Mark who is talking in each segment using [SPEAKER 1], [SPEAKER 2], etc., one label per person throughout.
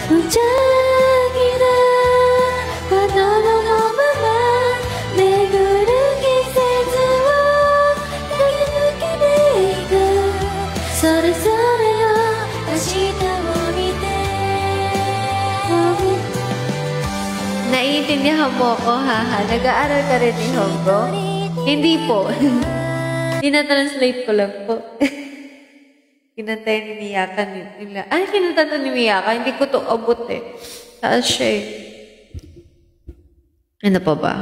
[SPEAKER 1] 무작위나 화너머 너머만 내구를 기세즈와 나게 느끼네가 서로서로 다시 타오리대. Naiintindihan mo ako, haha. Nag-aaral ka rin ni Hongo? Hindi po. Tinatranslate ko lang po. Kinantay ni Miyaka nila. Ay, kinanta ni Miyaka. Hindi ko to abot eh. Taas siya eh. Ano pa ba?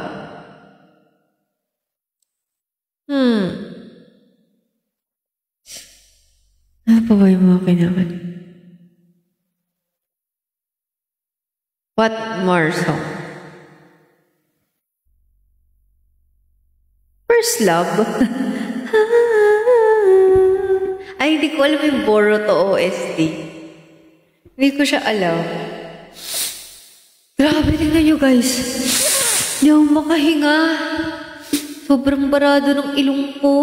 [SPEAKER 1] Ano pa ba yung mga kinaman? What more song? First Love? Ay, hindi ko alam yung Boruto OST. Hindi ko siya alam. Grabe, tingnan nyo guys. Hindi ako makahinga. Sobrang barado ng ilong ko.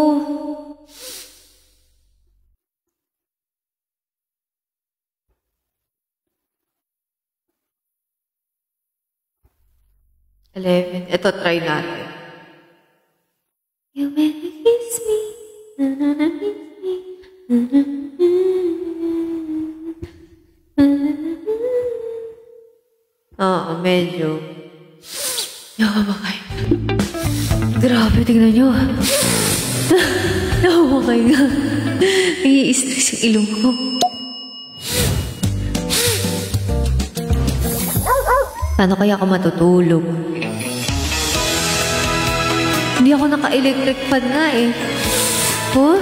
[SPEAKER 1] Ito, try natin. You make me kiss me. Oo, medyo. Nakabakay. Grabe, tingnan nyo. Nakabakay nga. Nai-stress yung ilong ko. Paano kaya ako matutulog? Hindi ako naka-electric fan nga eh. Huh?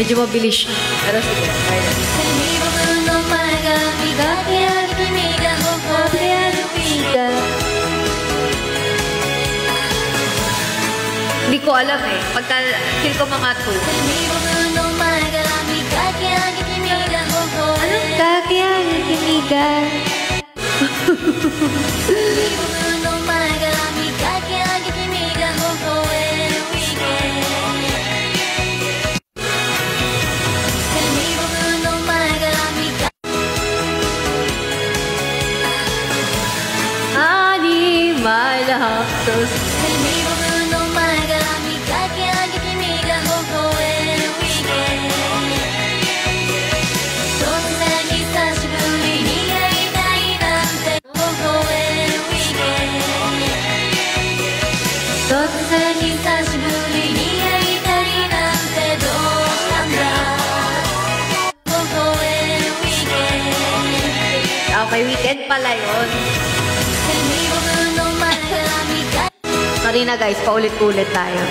[SPEAKER 1] Medyo mabilis siya. Pero sige, kaya. Hindi ko alam eh. Pagka feel ko mga 2. Anong kakya kinigan? Okay, weekend pala yun. Sorry na guys, paulit-ulit tayo.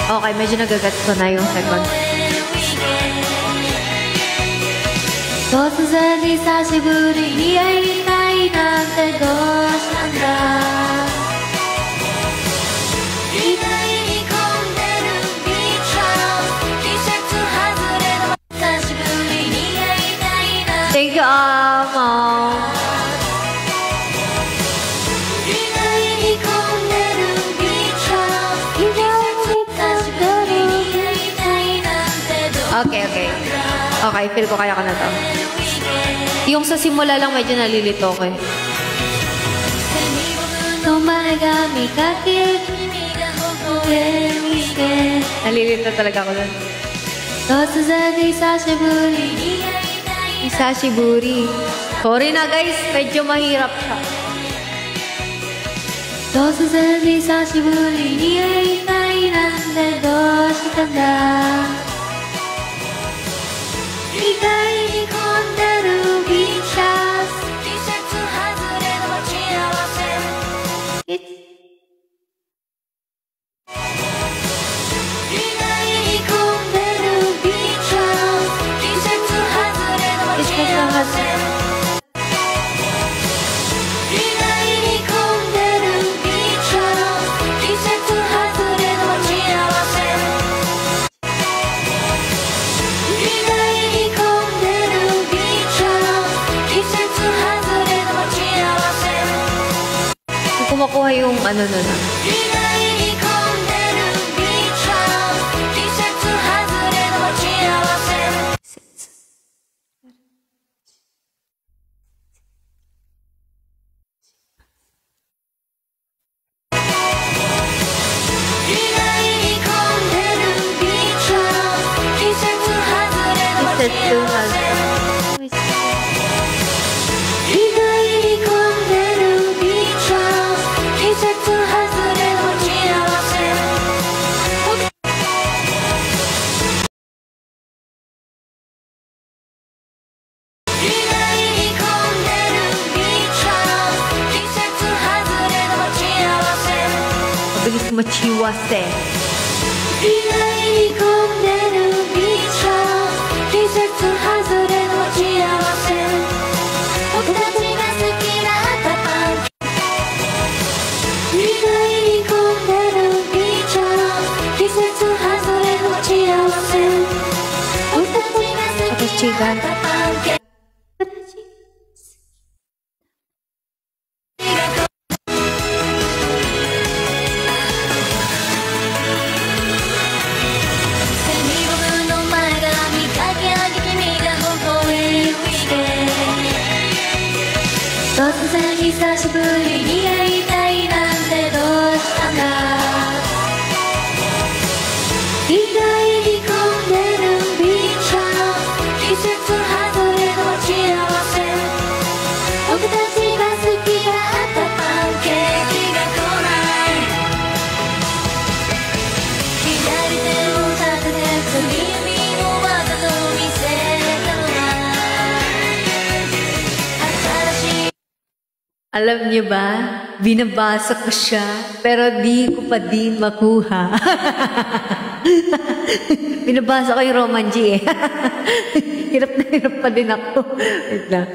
[SPEAKER 1] Okay, medyo nagagat ko na yung second. 突然に久しぶりに会いたいなんてどうしたんだ意外に混んでるビーチハウス季節外れの久しぶりに会いたいな Thank you, Amo. 意外に混んでるビーチハウス季節久しぶりに会いたいなんてどうしたんだ Okay, feel ko kaya ka na to. Yung sa simula lang medyo nalilito ko eh. Nalilito talaga ako dun. Isashiburi. Sorry na guys, medyo mahirap siya. Isashiburi ni aitai nande doshita da 意外に混んでるビーチハウス季節外れの待ち合わせ意外に混んでるビーチハウス季節外れの待ち合わせ意外に混んでるビーチハウス季節外れの待ち合わせkumakuha yung ano nun. Machiwase. Alam niyo ba, binabasa ko siya, pero di ko pa din makuha. Binabasa ko yung Roman G eh. Hirap na hirap pa din ako. Wait lang.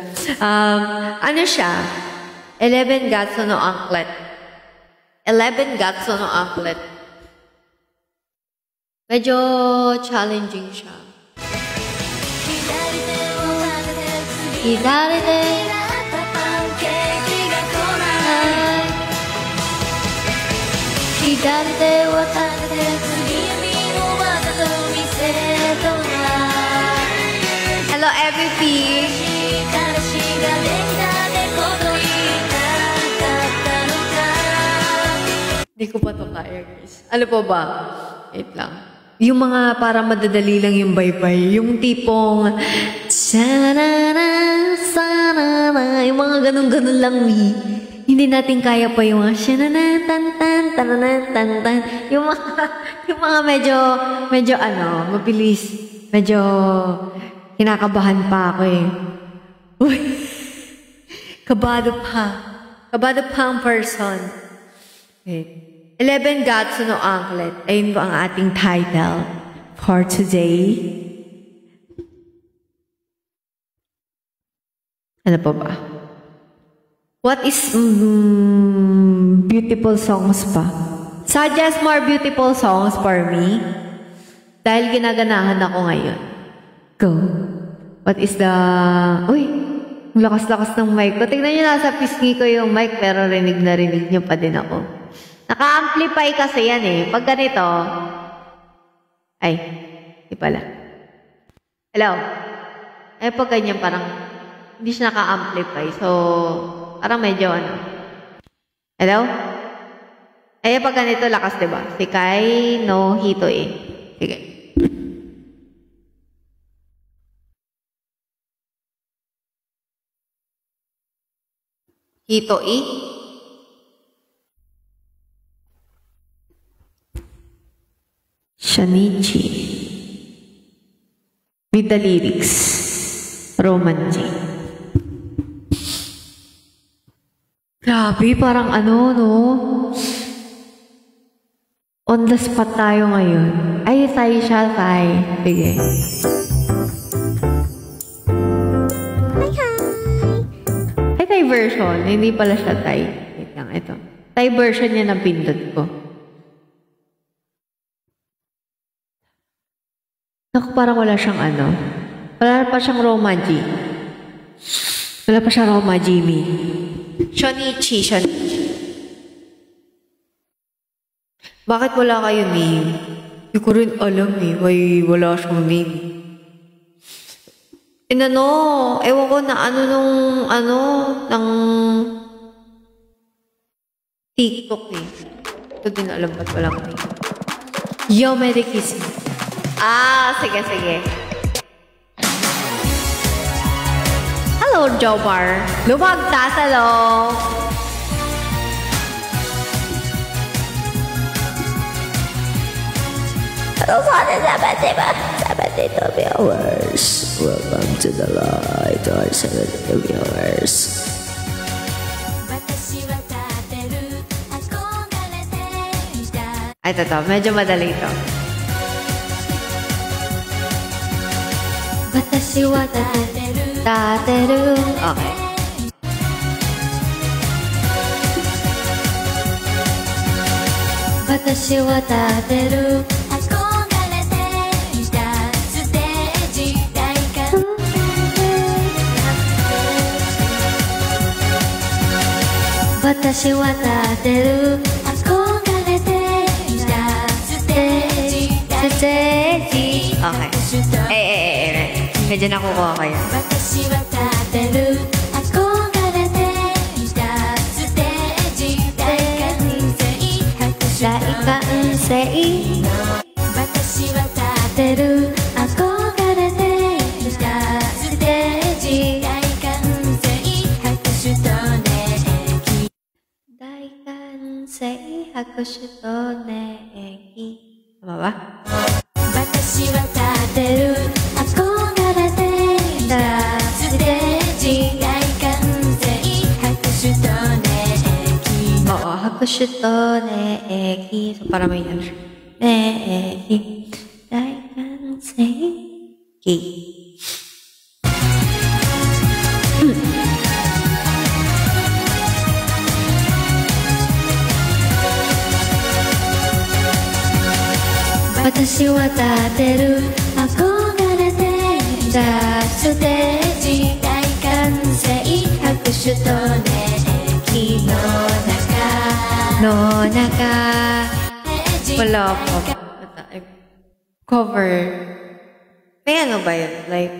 [SPEAKER 1] Ano siya? 11 gatso no anklet. 11 gatso no anklet. Medyo challenging siya. Hidarite. Hello, MVP. Hindi ko pa ito kaya, guys. Ano po ba? Wait lang. Yung mga para madadali lang yung baybay. Yung tipong sanana, sanana. Yung mga ganun-ganun lang, hindi natin kaya pa yung shanana, tan-tan, tananan, tan-tan. Yung mga medyo ano, mabilis. Medyo kinakabahan pa ako eh. Uy! Kabado pa. Kabado pa ang person. Okay. 11 Gatsu no Anklet. Ayun po ang ating title for today. Ano pa ba? What is beautiful songs pa? Suggest more beautiful songs for me. Dahil ginaganahan ako ngayon. Go. What is the... Uy! Ang lakas-lakas ng mic ko. Tignan nyo, nasa pisngi ko yung mic pero rinig na rinig nyo pa din ako. Naka-amplify kasi yan eh. Pag ganito... Ay, di pala. Hello? Eh, pag ganyan parang hindi siya naka-amplify. So, parang medyo ano. Hello? Eh, pag ganito lakas, diba? Si Kai no Hito eh. Sige. Hito eh? Shanichi. With the lyrics. Romanji. Grabe, parang ano, no? On the spot tayo ngayon. Ay, tayo siya, tayo. Sige. Ay, tayo version. Hindi pala siya tayo. Wait lang, ito. Tayo version niya ng pindot ko. Naku, parang wala siyang ano. Wala pa siyang Romaji. Wala pa siyang Romajimi. Shonichi. Bakit wala kayo name? Hindi ko rin alam eh. Wala siyang name. Inano, ewan ko na ng TikTok eh. Ito din alam ba't walang name. Yo, Merry Christmas. Sige. Hello, Jomar. Lumagtas, hello. Hello, 72 viewers. Welcome to the light, our 72 viewers. Ay, ito. Medyo madali ito. Watashi wa tateru. Okay. Watashi wa tateru. Watashi wa tateru. Okay. Medyo nakukuha ko yan. Tama ba? Oo, hakushuto neeki. So, para may ano siya. Neeki. Daikanseki. Watashi wa tateru. Akogare te ita stage. Daikansei. Hakushuto neeki no naka. No naka. Wala po. Cover. May ano ba yun? Like,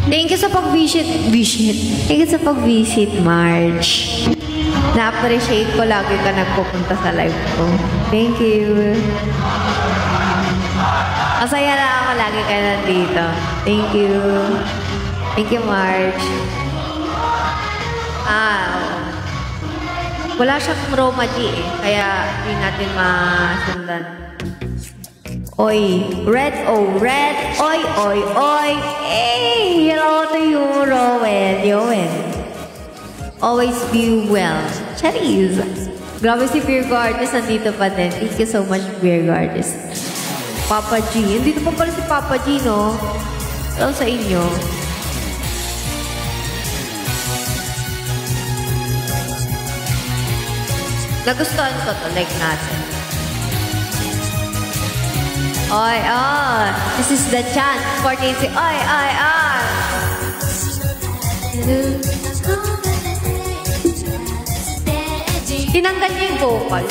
[SPEAKER 1] Thank you sa pag-visit. Thank you sa pag-visit, Marge. Na-appreciate ko lagi ka nagpupunta sa live ko. Thank you. Masaya na ako lagi ka nandito. Thank you. Thank you, Marge. Wala siyang Roma G eh. Kaya hindi natin masundan. Oy, red, red, oy, oy, oy. Hey, hello to you, Rowan. Always be well. Charis. Grabe si Beer Goddess, nandito pa din. Thank you so much, Beer Goddess. Papa G. Nandito pa pala si Papa G, no? Hello sa inyo. Nagustuhan ko to, like natin. Oy, this is the chance for Casey. Oy. Tinanggal niya yung vocal.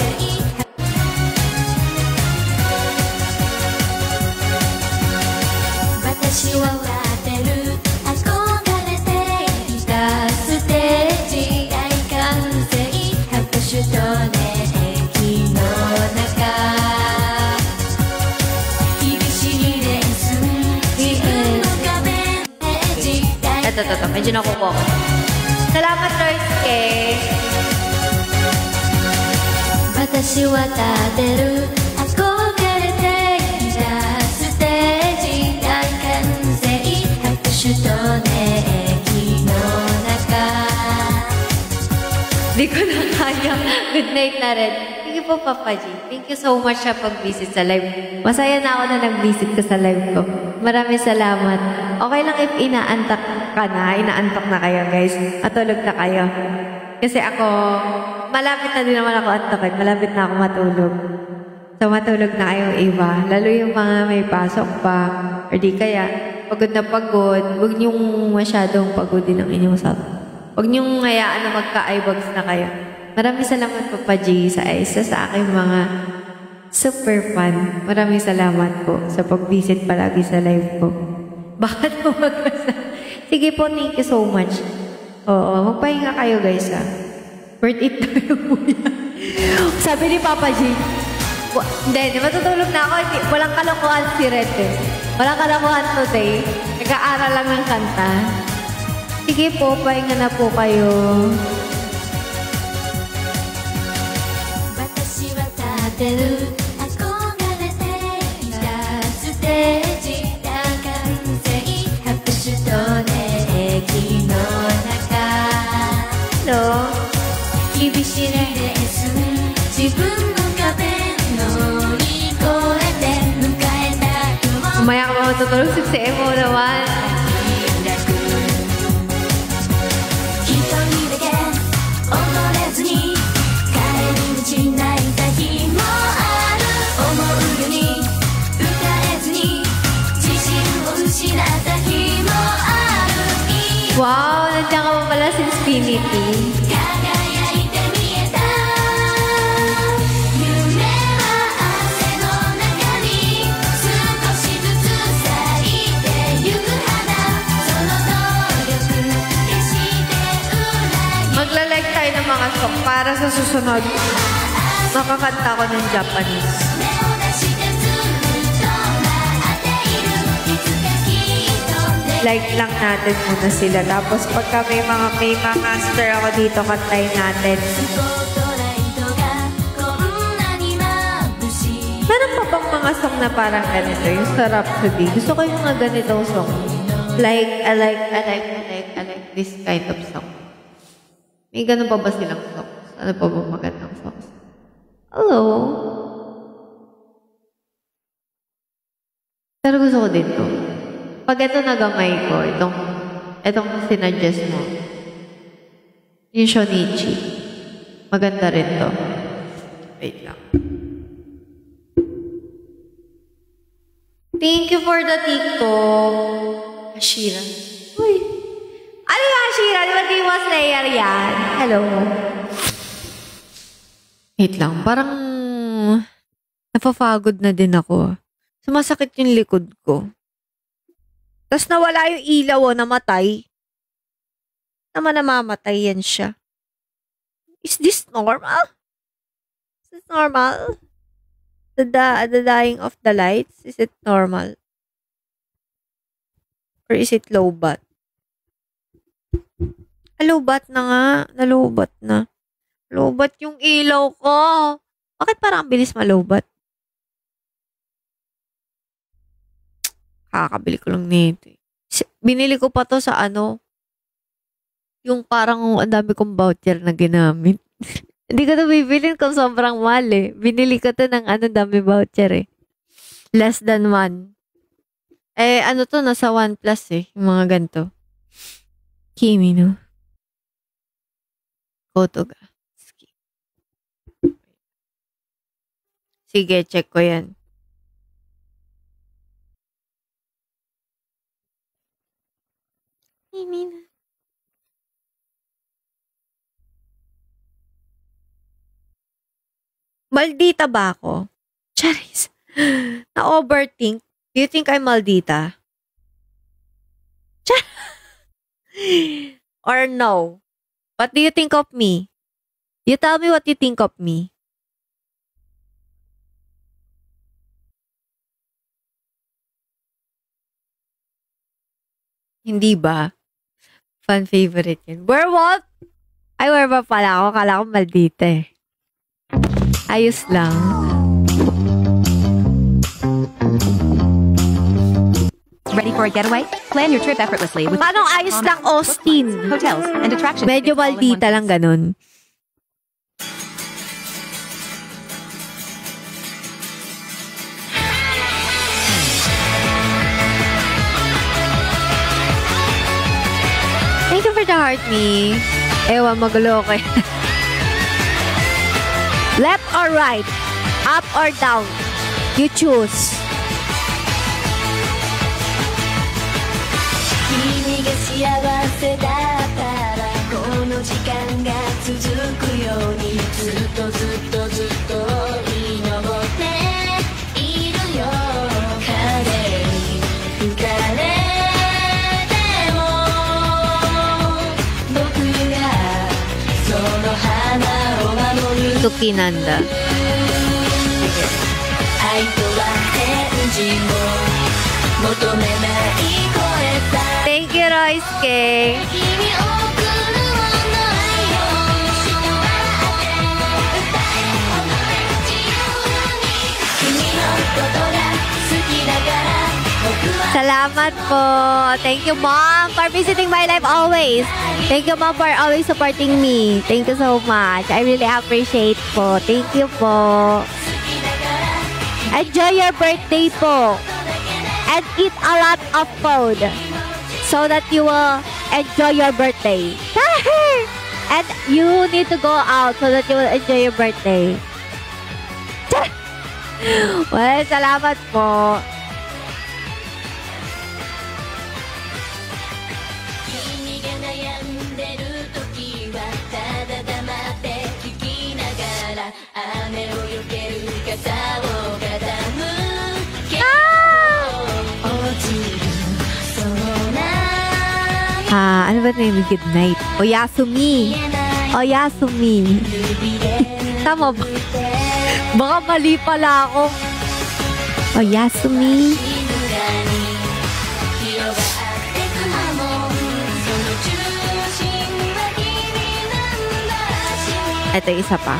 [SPEAKER 1] Ito. Medyo nakukuha ko. Salamat, Royce K. Watashi wa taberu akogarete ita stage daikansei hakushu to neki no naka. Di ko na kaya. Good night na rin. Thank you po, Papa G. Thank you so much sa pag-visit sa live. Masaya na ako na nag-visit ka sa live ko. Maraming salamat. Okay lang if inaantok ka na. Inaantok na kayo, guys. Matulog na kayo. Kasi ako, malapit na din naman ako antokin. Malapit na ako matulog. So, matulog na kayong iba. Lalo yung mga may pasok pa. Or di kaya, pagod na pagod. Huwag niyong masyadong pagodin ang inyong self. Huwag niyong hayaan na magka-eyebags na kayo. Maraming salamat, Papa G, sa sa aking mga super fan. Maraming salamat po sa pag-visit palagi sa live ko. Bakit mo Sige po, thank you so much. Oo, magpahinga kayo, guys, ha. Worth it na yung buya. Sabi ni Papa G, hindi, matutulog na ako. Walang kalokohan si Red, eh. Walang kalokohan today. Nag-aaral lang ng kanta. Sige po, pahinga na po kayo. Hello? Umaya ka ba matutulog? 6 AM mo naman. Wow, nandiyan ka pa pala sa Infinity. Magla-like tayo ng mga song para sa susunod. Makakanta ko ng Japanese. Like lang natin muna sila. Tapos pagka may mga master ako dito, kantayin natin. Meron pa bang mga song na parang ganito? Yung sa Rhapsody. Gusto ko yung mga ganitong song. I like this kind of song. May ganun pa ba silang songs? Ano pa ba magandang songs? Hello? Pero gusto ko dito. Pag ito nagamay ko, itong sinadjust mo, yung Shonichi, maganda rin to. Wait lang. Thank you for the TikTok. Ashira. Uy. Ano yung Ashira? Di ba Demon Slayer yan? Hello. Wait lang. Parang napapagod na din ako. Sumasakit yung likod ko. Tapos nawala yung ilaw, namatay. Naman namamatay yan siya. Is this normal? Is this normal? The dying of the lights? Is it normal? Or is it lowbat? Lowbat na nga. Nalowbat na. Lowbat yung ilaw ko. Bakit parang ang bilis malowbat? Kakabili ko lang nito. Binili ko pa to sa yung parang ang dami kong voucher na ginamit. Hindi ko to bibilin kung sobrang mahal eh. Binili ko to ng dami voucher eh. Less than 1. To, nasa 1 plus eh. Yung mga ganito. Kimi no. Koto ga. Sige, check ko yan. Kimi na. Maldita ba ako? Charis. Na-overthink. Do you think I'm maldita? Or no? What do you think of me? You tell me what you think of me. Hindi ba? Fan favorite yun. Werewolf? Ay, werewolf pala ako. Kala ko maldita eh. Ayos lang.
[SPEAKER 2] Ready for a getaway? Plan your trip effortlessly with
[SPEAKER 1] Paano ayos lang, Austin?
[SPEAKER 2] hotels and attractions.
[SPEAKER 1] Medyo maldita lang ganun. Thank you for the heart, me. Ewan, magulo ko. Left or right? Up or down? You choose.
[SPEAKER 3] 君が幸せだったらこの時間が続くようにずっとずっとずっと祈っているよ風に吹かれても僕がその花を守る
[SPEAKER 1] Tukinanda.
[SPEAKER 3] 愛とは返事も求めない声さ
[SPEAKER 1] Thank you, Royce.
[SPEAKER 3] 君を送る想いを一緒に笑って歌え自由に君のことが好きだから僕は
[SPEAKER 1] Salamat po. Thank you, Mom, for visiting my life always. Thank you, Mom, for always supporting me. Thank you so much. I really appreciate po. Thank you po. Enjoy your birthday po. And eat a lot of food so that you will enjoy your birthday. And you need to go out so that you will enjoy your birthday. Well, salamat po.
[SPEAKER 3] 君が悩んでる時はただ黙って聞きながら雨を避ける傘を傾け落ちるその涙
[SPEAKER 1] Ano ba na yung good night? Oyasumi. Oyasumi. Tama ba? Baka mali pala ako. Oyasumi. Ito isa pa.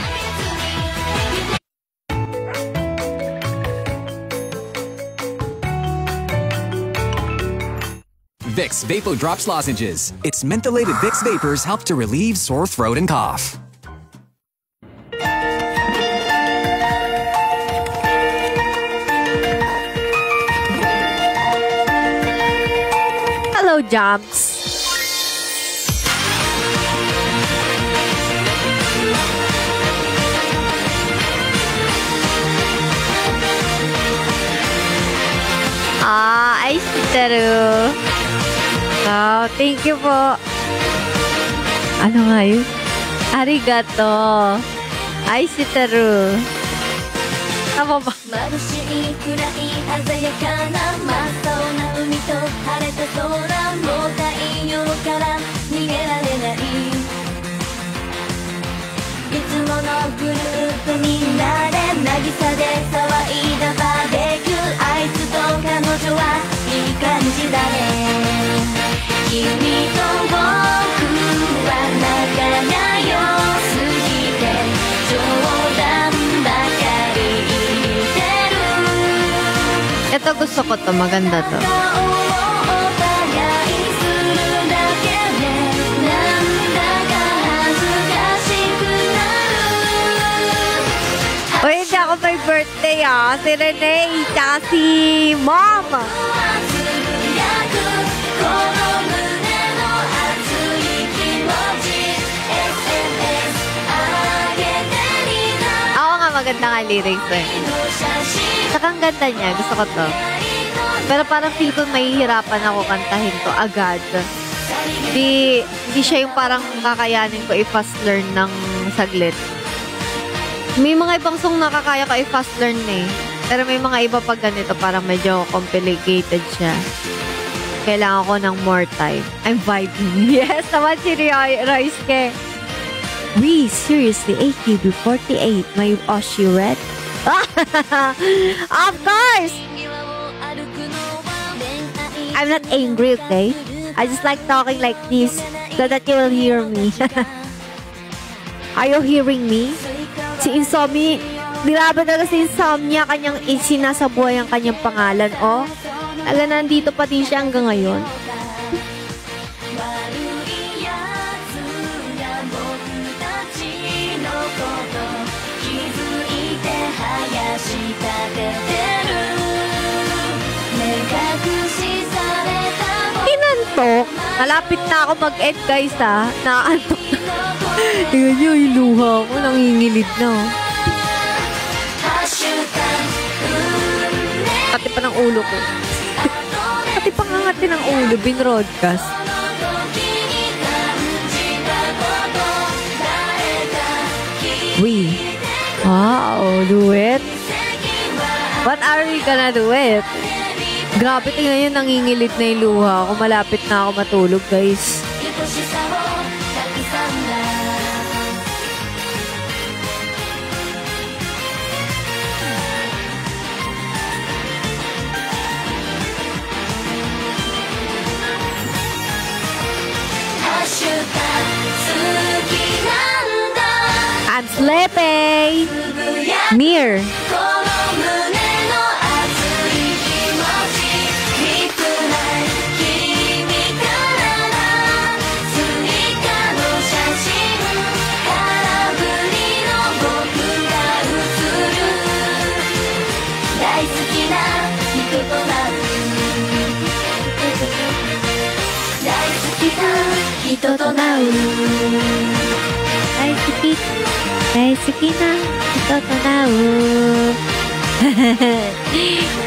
[SPEAKER 4] Vicks Vapo Drops Lozenges. Its mentholated Vicks vapors help to relieve sore throat and cough.
[SPEAKER 1] Hello, Jobs. Ay, Sitaru. Oh, thank you po. Ano nga yun? Arigato. Ay, Sitaru. Tama ba?
[SPEAKER 3] 眩しいくらい鮮やかな真っ青な海と晴れた空もう太陽から逃げられないいつものグループみんなで渚で騒いだバーベキューあいつと彼女はいい感じだね君と僕は仲が良すぎて冗談ばかり言ってる
[SPEAKER 1] Ito gusto ko to. Maganda to.
[SPEAKER 3] 顔をお互いするだけでなんだか恥ずかしくなる
[SPEAKER 1] Uy, hindi ako may birthday Si Renee, tsaka si Mom.
[SPEAKER 3] つぶやくこの胸の熱い気持ち SMS あげてみた
[SPEAKER 1] Ako nga maganda nga lyrics eh.
[SPEAKER 3] の写真
[SPEAKER 1] Saka ang ganda niya. Gusto ko to. Pero parang feel ko mahihirapan ako kantahin to agad. Hindi siya yung parang kakayanin ko i-fast learn ng saglit. May mga ibang song na kakaya ko i-fast learn eh. Pero may mga iba pag ganito parang medyo complicated siya. Kailangan ko ng more time. I'm vibing. Yes, naman si Royce. We, seriously, AKB48, my Oshi Red? Of course! I'm not angry, okay? I just like talking like this so that you will hear me. Are you hearing me? Si Insomni, grabe talaga si Insomnia, kanyang sinasabuhay ang kanyang pangalan, oh. Talaga nandito pa din siya hanggang ngayon. Inantok. Malapit na ako mag-end, guys, ha. Nakaantok na. Tingnan nyo, yung luha ko. Nangingilid na, oh. Pati pa ng ulo ko. Pati pa nga natin ng ulo. Binroadcast. We. Wow, duet. What are we gonna do it? Grabe, tingnan yun, nangingilit na yung luha ko. Malapit na ako matulog, guys. I'm sleeping. Mir.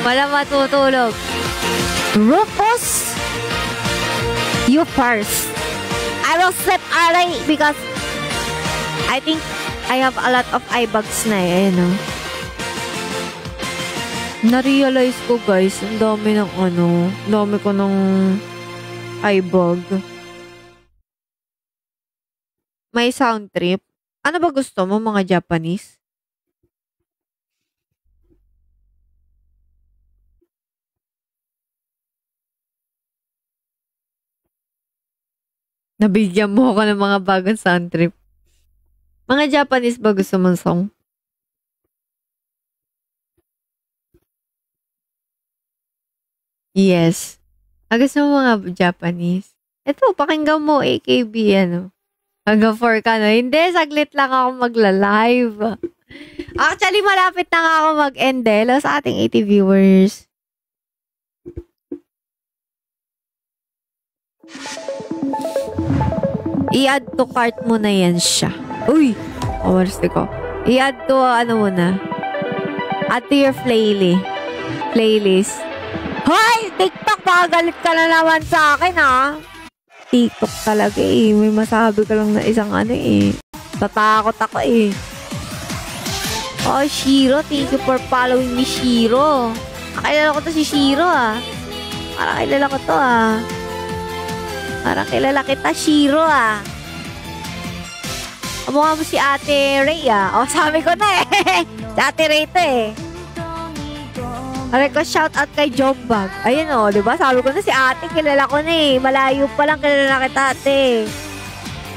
[SPEAKER 1] Wala matutulog. Rufus, you first. I will sleep early because I think I have a lot of eye bags na eh. Ayan, oh. Na-realize ko, guys, ang dami ng dami ko ng eye bag. May sound trip. Ano ba gusto mo, mga Japanese? Nabigyan mo ako ng mga bagong sound trip. Mga Japanese ba gusto mong song? Yes. Gusto mo mga Japanese? Ito, pakinggan mo, AKB, Hanggang 4 ka, no? Hindi, saglit lang ako magla-live. Actually, malapit na nga ako mag-end, Hello sa ating 80 viewers. I-add to cart mo na yan siya. Uy! Kawarste ko. I-add to, muna. Add to your playlist. Hoy! TikTok, galit ka na naman sa akin, ha? TikTok talaga, eh. May masabi ka lang na isang eh. Tatakot ako, eh. Oh, Shiro. Thank you for following me, Shiro. Kakilala ko to si Shiro, ah. Parang kilala ko to, ah. Parang kilala kita, Shiro, ah. Mukha mo si Ate Ray, ah. O, sabi ko na, eh. Si Ate Ray to, eh. Request shoutout kay Jombag. Ayun, o, diba? Sabi ko na si Ate, kilala ko na, eh. Malayo pa lang kilala kita, Ate.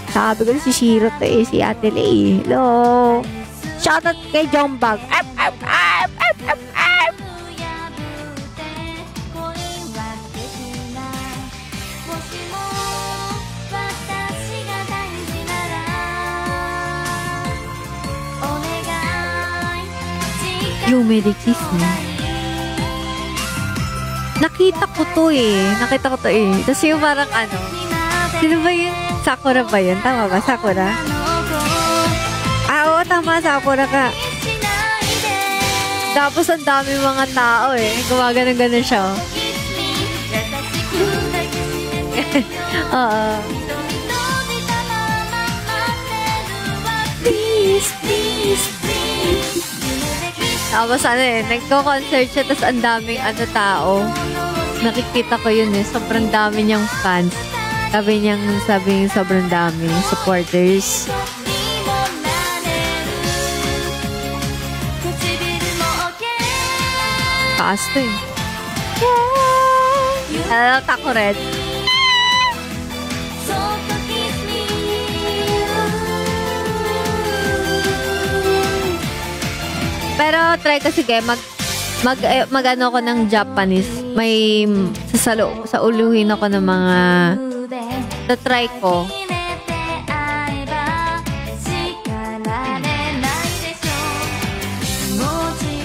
[SPEAKER 1] Sabi ko na si Shiro to, eh. Si Ate Ray. Hello. Shoutout kay Jombag. Up, up, up, up, up, up. Yume de Kiss Me. Nakita ko to, eh. Tapos yung parang ano. Sino ba yun? Sakura ba yun? Tama ba? Sakura? Oo, tama. Sakura ka. Tapos ang dami mga tao, eh. Gumagano'n siya. Oo. Please, please, please. Tapos ano, eh. Nagko-concert siya, tapos ang daming tao. Nakikita ko yun, eh. Sobrang dami niyang fans. Sabi niyang sobrang dami supporters. Taas to, eh. Ako rin. Pero try ko sige mag-ano ko ng Japanese. May sa uluhin ako ng mga try ko.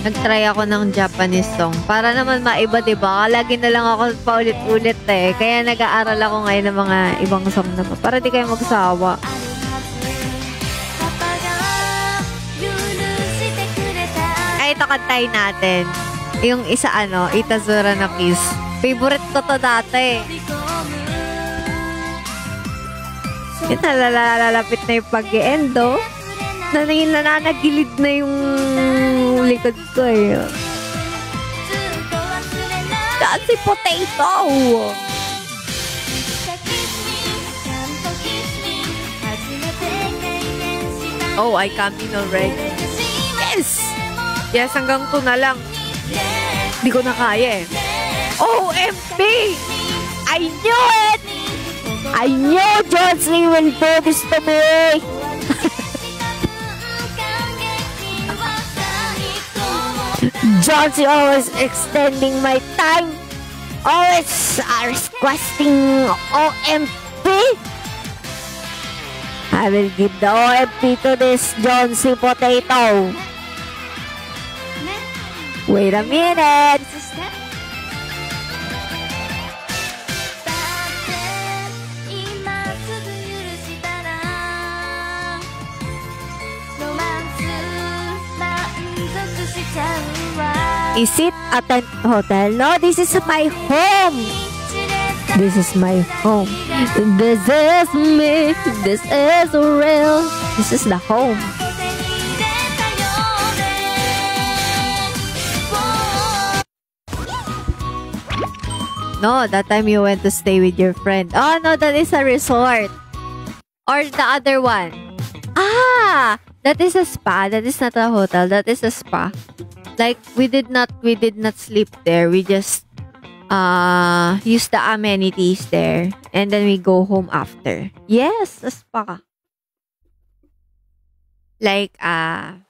[SPEAKER 1] Nag-try ako ng Japanese song. Para naman maiba, diba? Lagi na lang ako paulit-ulit, eh. Kaya nag-aaral ako ngayon ng mga ibang song naman. Para di kayo magsawa. Ito kantahin natin. Yung isa Itazura no Kiss. Favorite ko to dati. Yun, nalalapit na yung pag-i-endo. Nananagilid na yung likod ko, eh. That's a potato! Oh, I coming already. Yes! Yes, hanggang 2 na lang. Hindi ko na kaya, eh. OMG! I knew it! I knew Johnson will do this to me! Johnson always extending my time. Always requesting OMP. I will give the OMP to this Johnson potato. Wait a minute. Is it at a hotel? No, this is my home. This is my home. This is me. This is real. This is the home. No, that time you went to stay with your friend. Oh, no, that is a resort. Or the other one. Ah, that is a spa. That is not a hotel. That is a spa. Like, we did not sleep there. We just use the amenities there. And then we go home after. Yes, a spa. Like, alam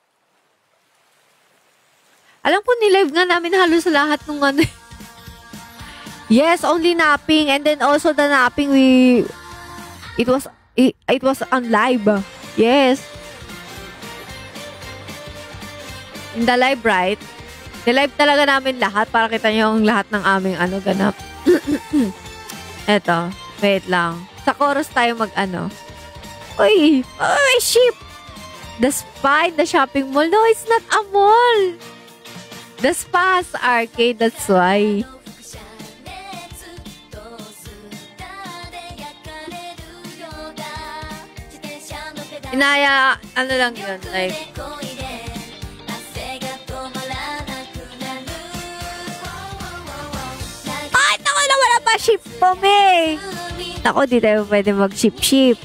[SPEAKER 1] ko, nilive nga namin halos lahat nung ano. Yes, only napping. And then also the napping, it was on live. Yes. In the live, right? Nilive talaga namin lahat para kita nyo yung lahat ng aming ganap. Eto, wait lang. Sa chorus tayo Uy, sheep! The spa in the shopping mall. No, it's not a mall. The spa has arcade, that's why. Inaya, lang yun, like, ship po, me. Ako, di tayo pwede mag-ship-ship.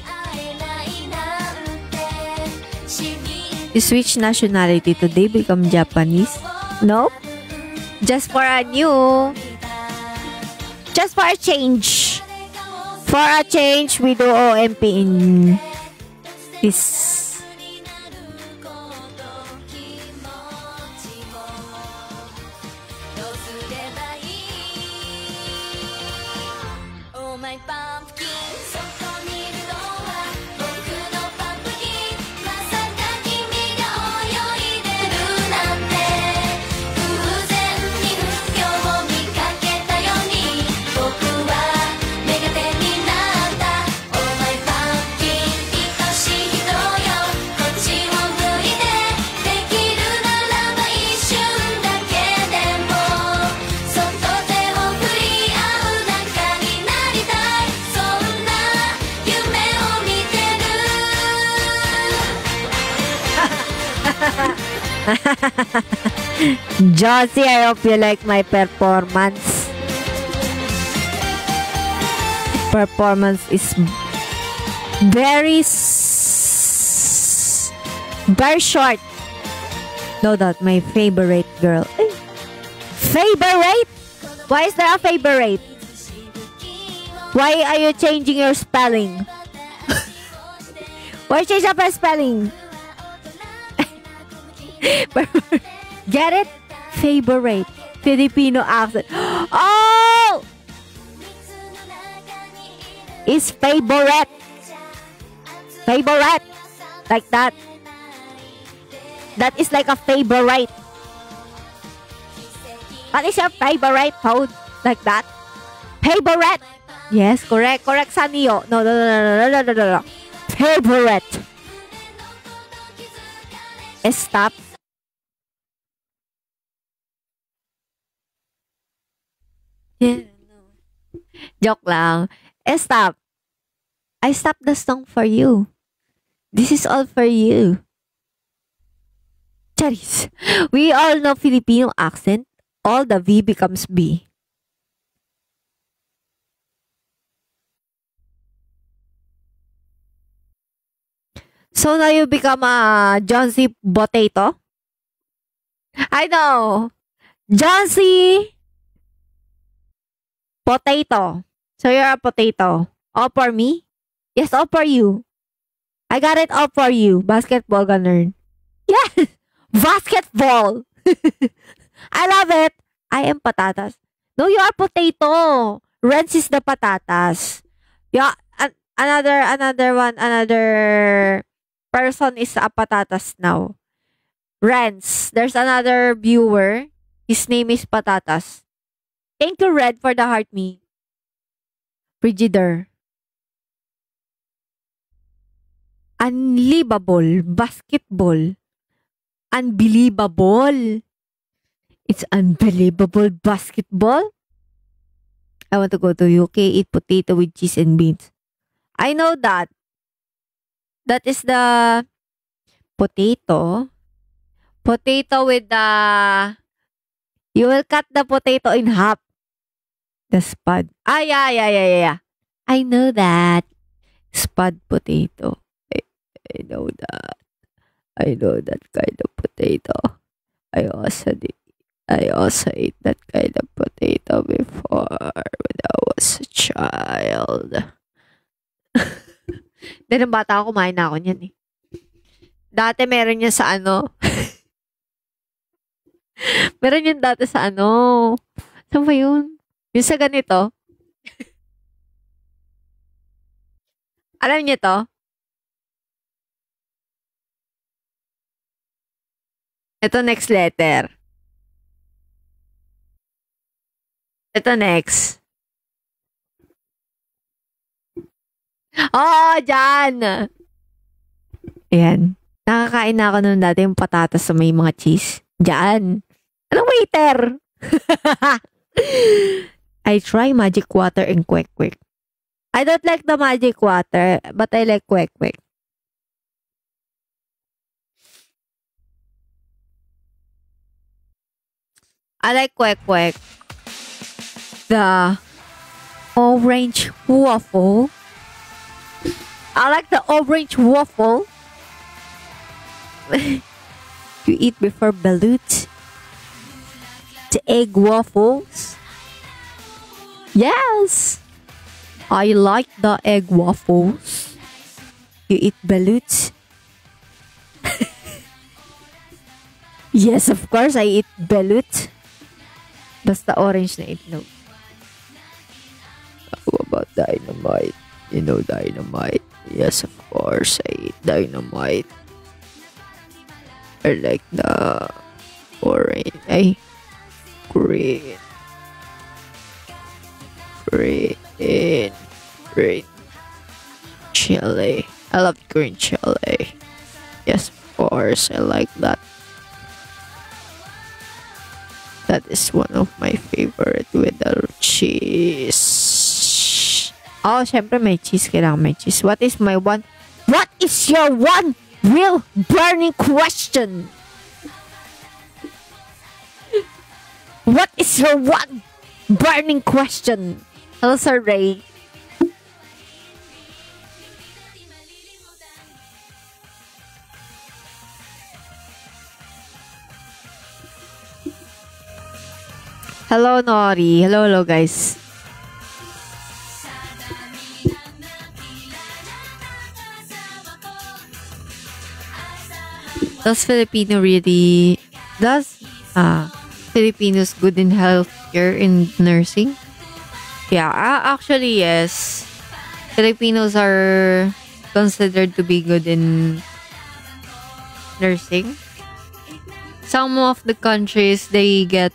[SPEAKER 1] You switch nationality today, become Japanese? Nope. Just for a change. For a change, we do OMP in this. Josie, I hope you like my performance. Performance is very short. No doubt, my favorite girl. Favorite? Why is there a favorite? Why are you changing your spelling? Why change up your spelling? Get it? Favorite. Filipino accent. Oh! Is favorite. Favorite. Like that. That is like a favorite. What is your favorite food? Like that? Favorite. Yes, correct. Correct, Sanio. No. Favorite. Stop. Joke lang. Stop. I stopped the song for you. This is all for you. Charis. We all know Filipino accent. All the V becomes B. So now you become a John C. Potato? I know. John C. Potato. So you're a potato. All for me? Yes, all for you. I got it all for you. Basketball ka nerd. Yes! Basketball! I love it. I am patatas. No, you are potato. Renz is the patatas. Yeah, another person is a patatas now. Renz. There's another viewer. His name is Patatas. Thank you, Red, for the heart me. Frigider. Unbelievable. Basketball. Unbelievable. It's unbelievable basketball. I want to go to UK, eat potato with cheese and beans. I know that. That is the potato. Potato with the... You will cut the potato in half. The spud. Ah, yeah. I know that. Spud potato. I know that. I know that kind of potato. I also ate that kind of potato before when I was a child. Dahil ng bata ako, kumain na ako niyan eh. Dati meron niya sa ano. Meron yun dati sa ano. Saan ba yun? Yung sa ganito. Alam niyo to? Ito next letter. Ito next. Oh, dyan! Ayan. Nakakain na ako nun dati yung patatas sa may mga cheese. Diyan. Anong waiter? I try magic water and quick. I don't like the magic water, but I like quick. I like quick. The Orange waffle. I like the orange waffle. You eat before balut. The egg waffles. Yes. I like the egg waffles. You eat balut. Yes, of course, I eat balut. Basta orange na itlog. How about dynamite? You know dynamite? Yes, of course, I eat dynamite. I like the orange. Ay, green. Green chili. I love green chili. Yes, of course, I like that. That is one of my favorite with the cheese. Oh, syempre may cheese. Kailangan may cheese. What is your one real burning question? What is your one burning question? Hello, Sir Ray. Hello, Nori. Hello, guys. Does Filipinos good in healthcare in nursing? Yeah, actually, yes. Filipinos are considered to be good in nursing. Some of the countries, they get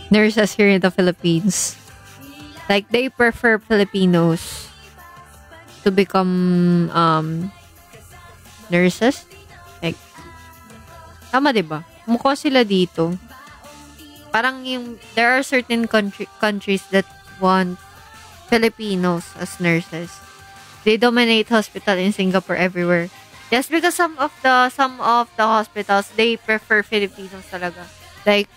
[SPEAKER 1] nurses here in the Philippines. Like, they prefer Filipinos to become nurses. Like, tama diba? Mukha sila dito. Parang there are certain countries that want Filipinos as nurses. They dominate hospital in Singapore everywhere. Yes, because some of the hospitals, they prefer Filipinos talaga. Like,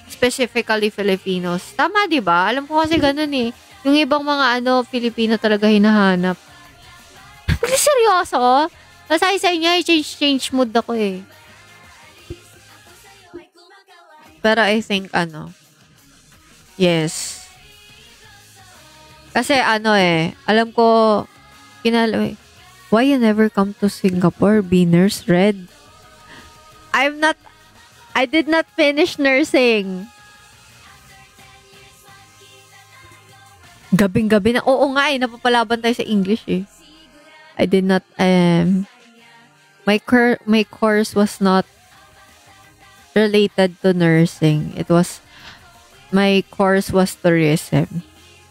[SPEAKER 1] specifically Filipinos. Tama, di ba? Alam ko kasi ganun eh. Yung ibang mga Filipino talaga hinahanap. Seryoso? Nasay sa inyo, change mood ako eh. Pero I think, yes. Kasi alam ko, why you never come to Singapore, be nurse, Red? I did not finish nursing. Gabing-gabi na. Oo nga napapalaban tayo sa English eh. I did not, my course was not related to nursing. My course was tourism.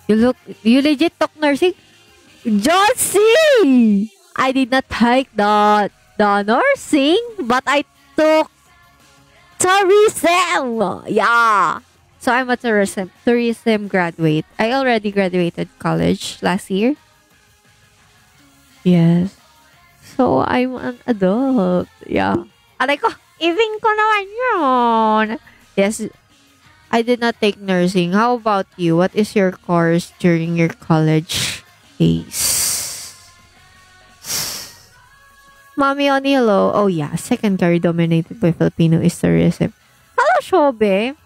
[SPEAKER 1] You legit took nursing? Josie! I did not take the nursing, but I took tourism. Yeah. So I'm a tourism graduate. I already graduated college last year. Yes. So I'm an adult. Yeah. Alay ko, even ko naman yun. Yes. I did not take nursing. How about you? What is your course during your college days? Mommy on hello. Oh yeah, second career dominated by Filipino is tourism. Hello, Shobe.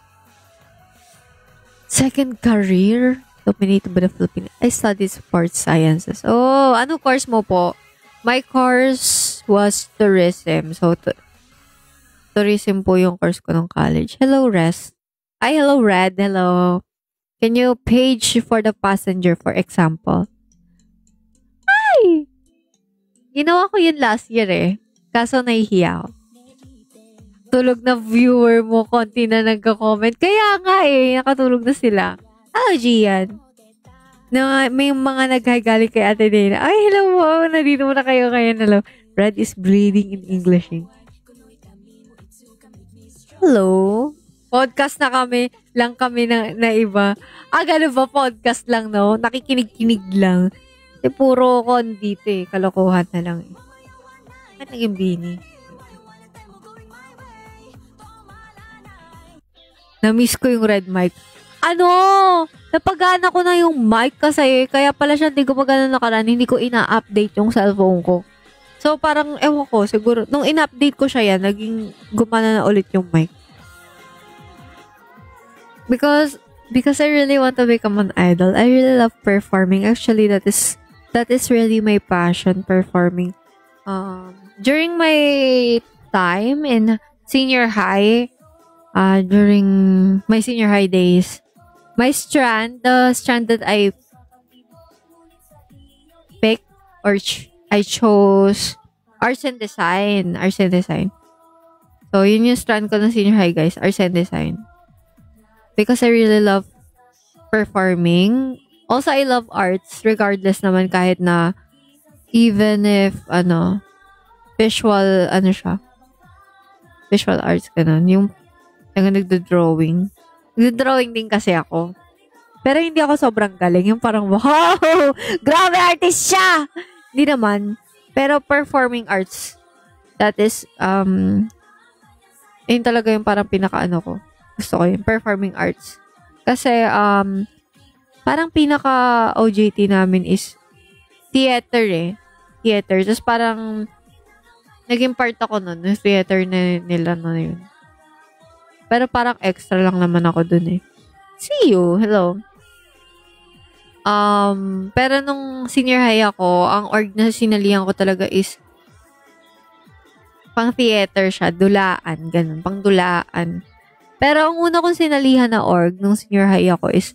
[SPEAKER 1] Second career dominated by the Filipino. I studied sports sciences. Oh, ano course mo po? My course was tourism. So, tourism po yung course ko ng college. Hello, Rest. Hi, hello, Red. Hello. Can you page for the passenger, for example? Hi! Ginawa ko yun last year eh. Kaso nahihiya ako. Tulog na viewer mo, konti na nagka-comment. Kaya nga eh, nakatulog na sila. Hello, Gian. May mga nagagaling kay Ate Dana. Ay, hello po. Nandito mo na kayo ngayon. Hello. Red is bleeding in English. Hello. Podcast na kami. Lang kami na iba. Ganun ba? Podcast lang, no? Nakikinig-kinig lang. Kasi puro kon dito eh. Kalokohan na lang eh. At naging bini. Na-miss ko yung red mic. napagana ko na yung mic kasi kaya pala siya hindi gumagana nakaraan, hindi ko ina-update yung cellphone ko. So, parang, ewan ko, siguro, nung ina-update ko siya yan, naging gumana na ulit yung mic. Because I really want to become an idol. I really love performing. Actually, that is really my passion, performing. During my time in senior high, during my senior high days, the strand that I picked or I chose arts and design. So, yun yung strand ko ng senior high, guys, arts and design. Because I really love performing. Also, I love arts, regardless naman kahit na even if, visual arts, ganun. Yung nagdo-drawing. Nagdo-drawing din kasi ako. Pero hindi ako sobrang galing. Yung parang, wow! Grabe, artist siya! Hindi naman. Pero performing arts, that is, yun talaga yung parang pinaka-ano ko. Gusto ko yun, performing arts. Kasi, parang pinaka-OJT namin is theater eh. Theater. Tapos parang, naging part ako nun, yung theater nila na yun. Pero parang extra lang naman ako dun eh. See you. Hello. Pero nung senior high ako, ang org na sinalihan ko talaga is pang theater siya. Dulaan. Ganun. Pang dulaan. Pero ang una kong sinalihan na org nung senior high ako is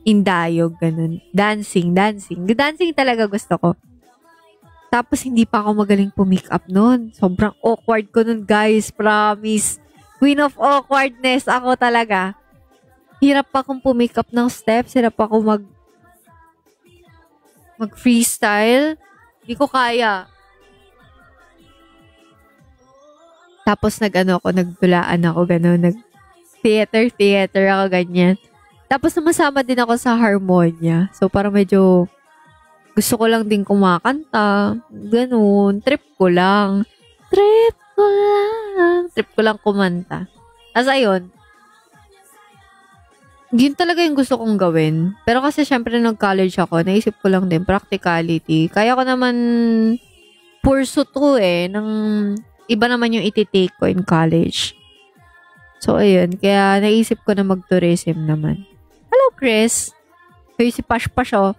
[SPEAKER 1] indayog. Ganun. Dancing talaga gusto ko. Tapos, hindi pa ako magaling pumake-up nun. Sobrang awkward ko nun, guys. Promise. Queen of awkwardness. Ako talaga. Hirap pa akong pumake-up ng steps. Hirap pa akong mag-freestyle. Hindi ko kaya. Tapos, nagdulaan ako, gano'n. Nag-theater ako, ganyan. Tapos, namasama din ako sa harmonia. So, parang medyo gusto ko lang din kumakanta. Ganun. Trip ko lang kumanta. As ayun, yun talaga yung gusto kong gawin. Pero kasi syempre nag-college ako, naisip ko lang din, practicality. Kaya ko naman pursue to eh, ng iba naman yung ititake ko in college. So, ayun. Kaya naisip ko na mag-tourism naman. Hello, Chris. Kayo si Pash oh.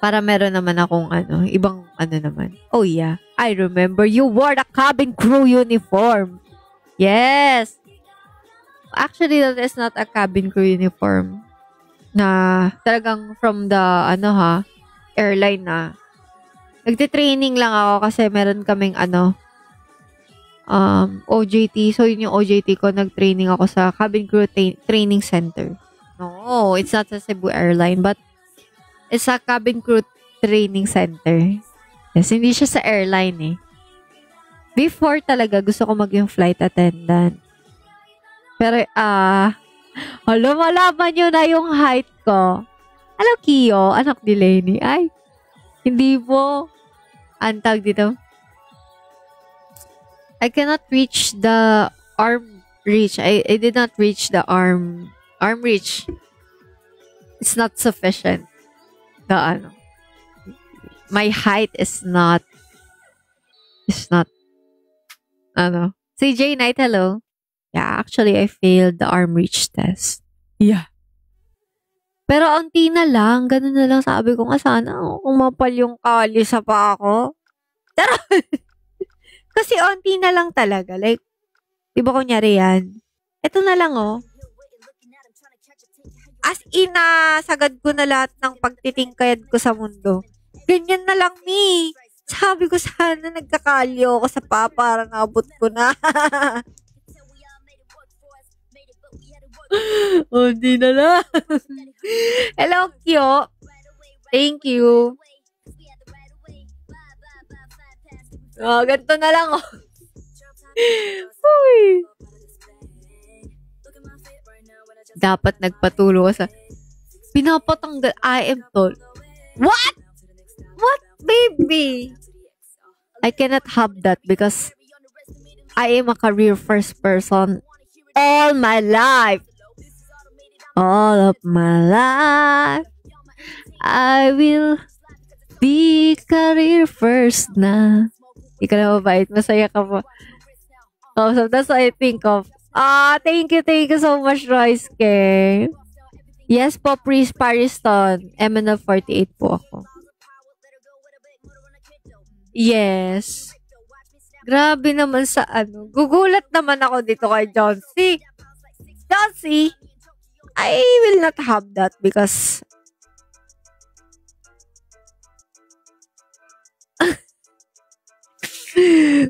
[SPEAKER 1] Para meron naman akong ibang naman. Oh yeah, I remember you wore the cabin crew uniform. Yes. Actually, that is not a cabin crew uniform. Na talagang from the, airline na. Nagte-training lang ako kasi meron kaming, OJT. So, yun yung OJT ko. Nag-training ako sa cabin crew training center. No, it's not sa Cebu Airline, but it's a cabin crew training center. Yes, hindi siya sa airline eh. Before talaga, gusto ko maging flight attendant. Pero, malaman nyo na yung height ko. Hello, Kiyo, anak ni Lenny. Ay, hindi po. Antag dito. I cannot reach the arm reach. I did not reach the arm reach. It's not sufficient. My height is not CJ Knight, hello. Yeah, actually I failed the arm reach test. Yeah. Pero unti na lang, ganun na lang sabi ko nga sana umapal yung kali sa pa ako. Pero kasi unti na lang talaga. Like, di ba kunyari yan? Ito na lang As in, sagad ko na lahat ng pagtitingkayad ko sa mundo. Ganyan na lang, mi. Sabi ko sana nagkakalyo ako sa pa, parang abot ko na. Di na lang. Hello, Kyo. Thank you. Ganito na lang, Uy. Dapat nagpatulo ka sa pinapatanggal. I am tall. What? What, baby? I cannot have that because I am a career first person all my life. All of my life. I will be career first na. Hindi ka na mabait. Masaya ka po. Oh, so that's what I think of. Thank you so much, Royce K. Yes po, Pariston. MNL 48 po ako. Yes. Grabe naman sa ano. Gugulat naman ako dito kay John C. John C, I will not have that because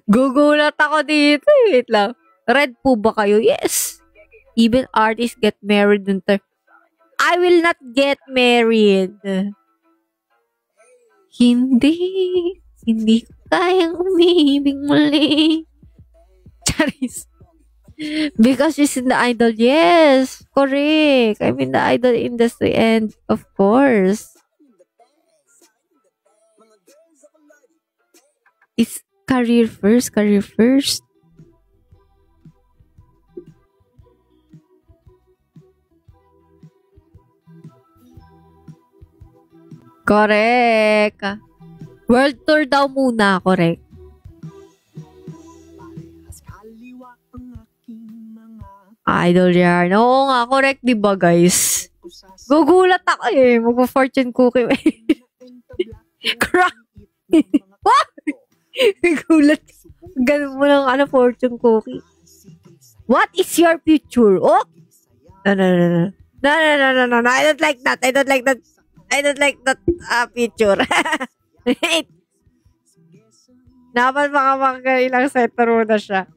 [SPEAKER 1] gugulat ako dito. Wait lang. Red po ba kayo? Yes. Even artists get married. I will not get married. Hindi. Hindi ko kayang umibig muli. Charis. Because she's in the idol. Yes. Correct. I'm in the idol industry and of course. It's career first. Correct. World tour daw muna, correct. Idol yarn. Oo nga, correct, diba guys? Gugulat ako eh. Magpa-fortune cookie. Crap! What? Gugulat. Ganun mo lang fortune cookie. What is your future? Oh? No. I don't like that. I don't like that picture. Wait. Dapat ilang setaro na siya.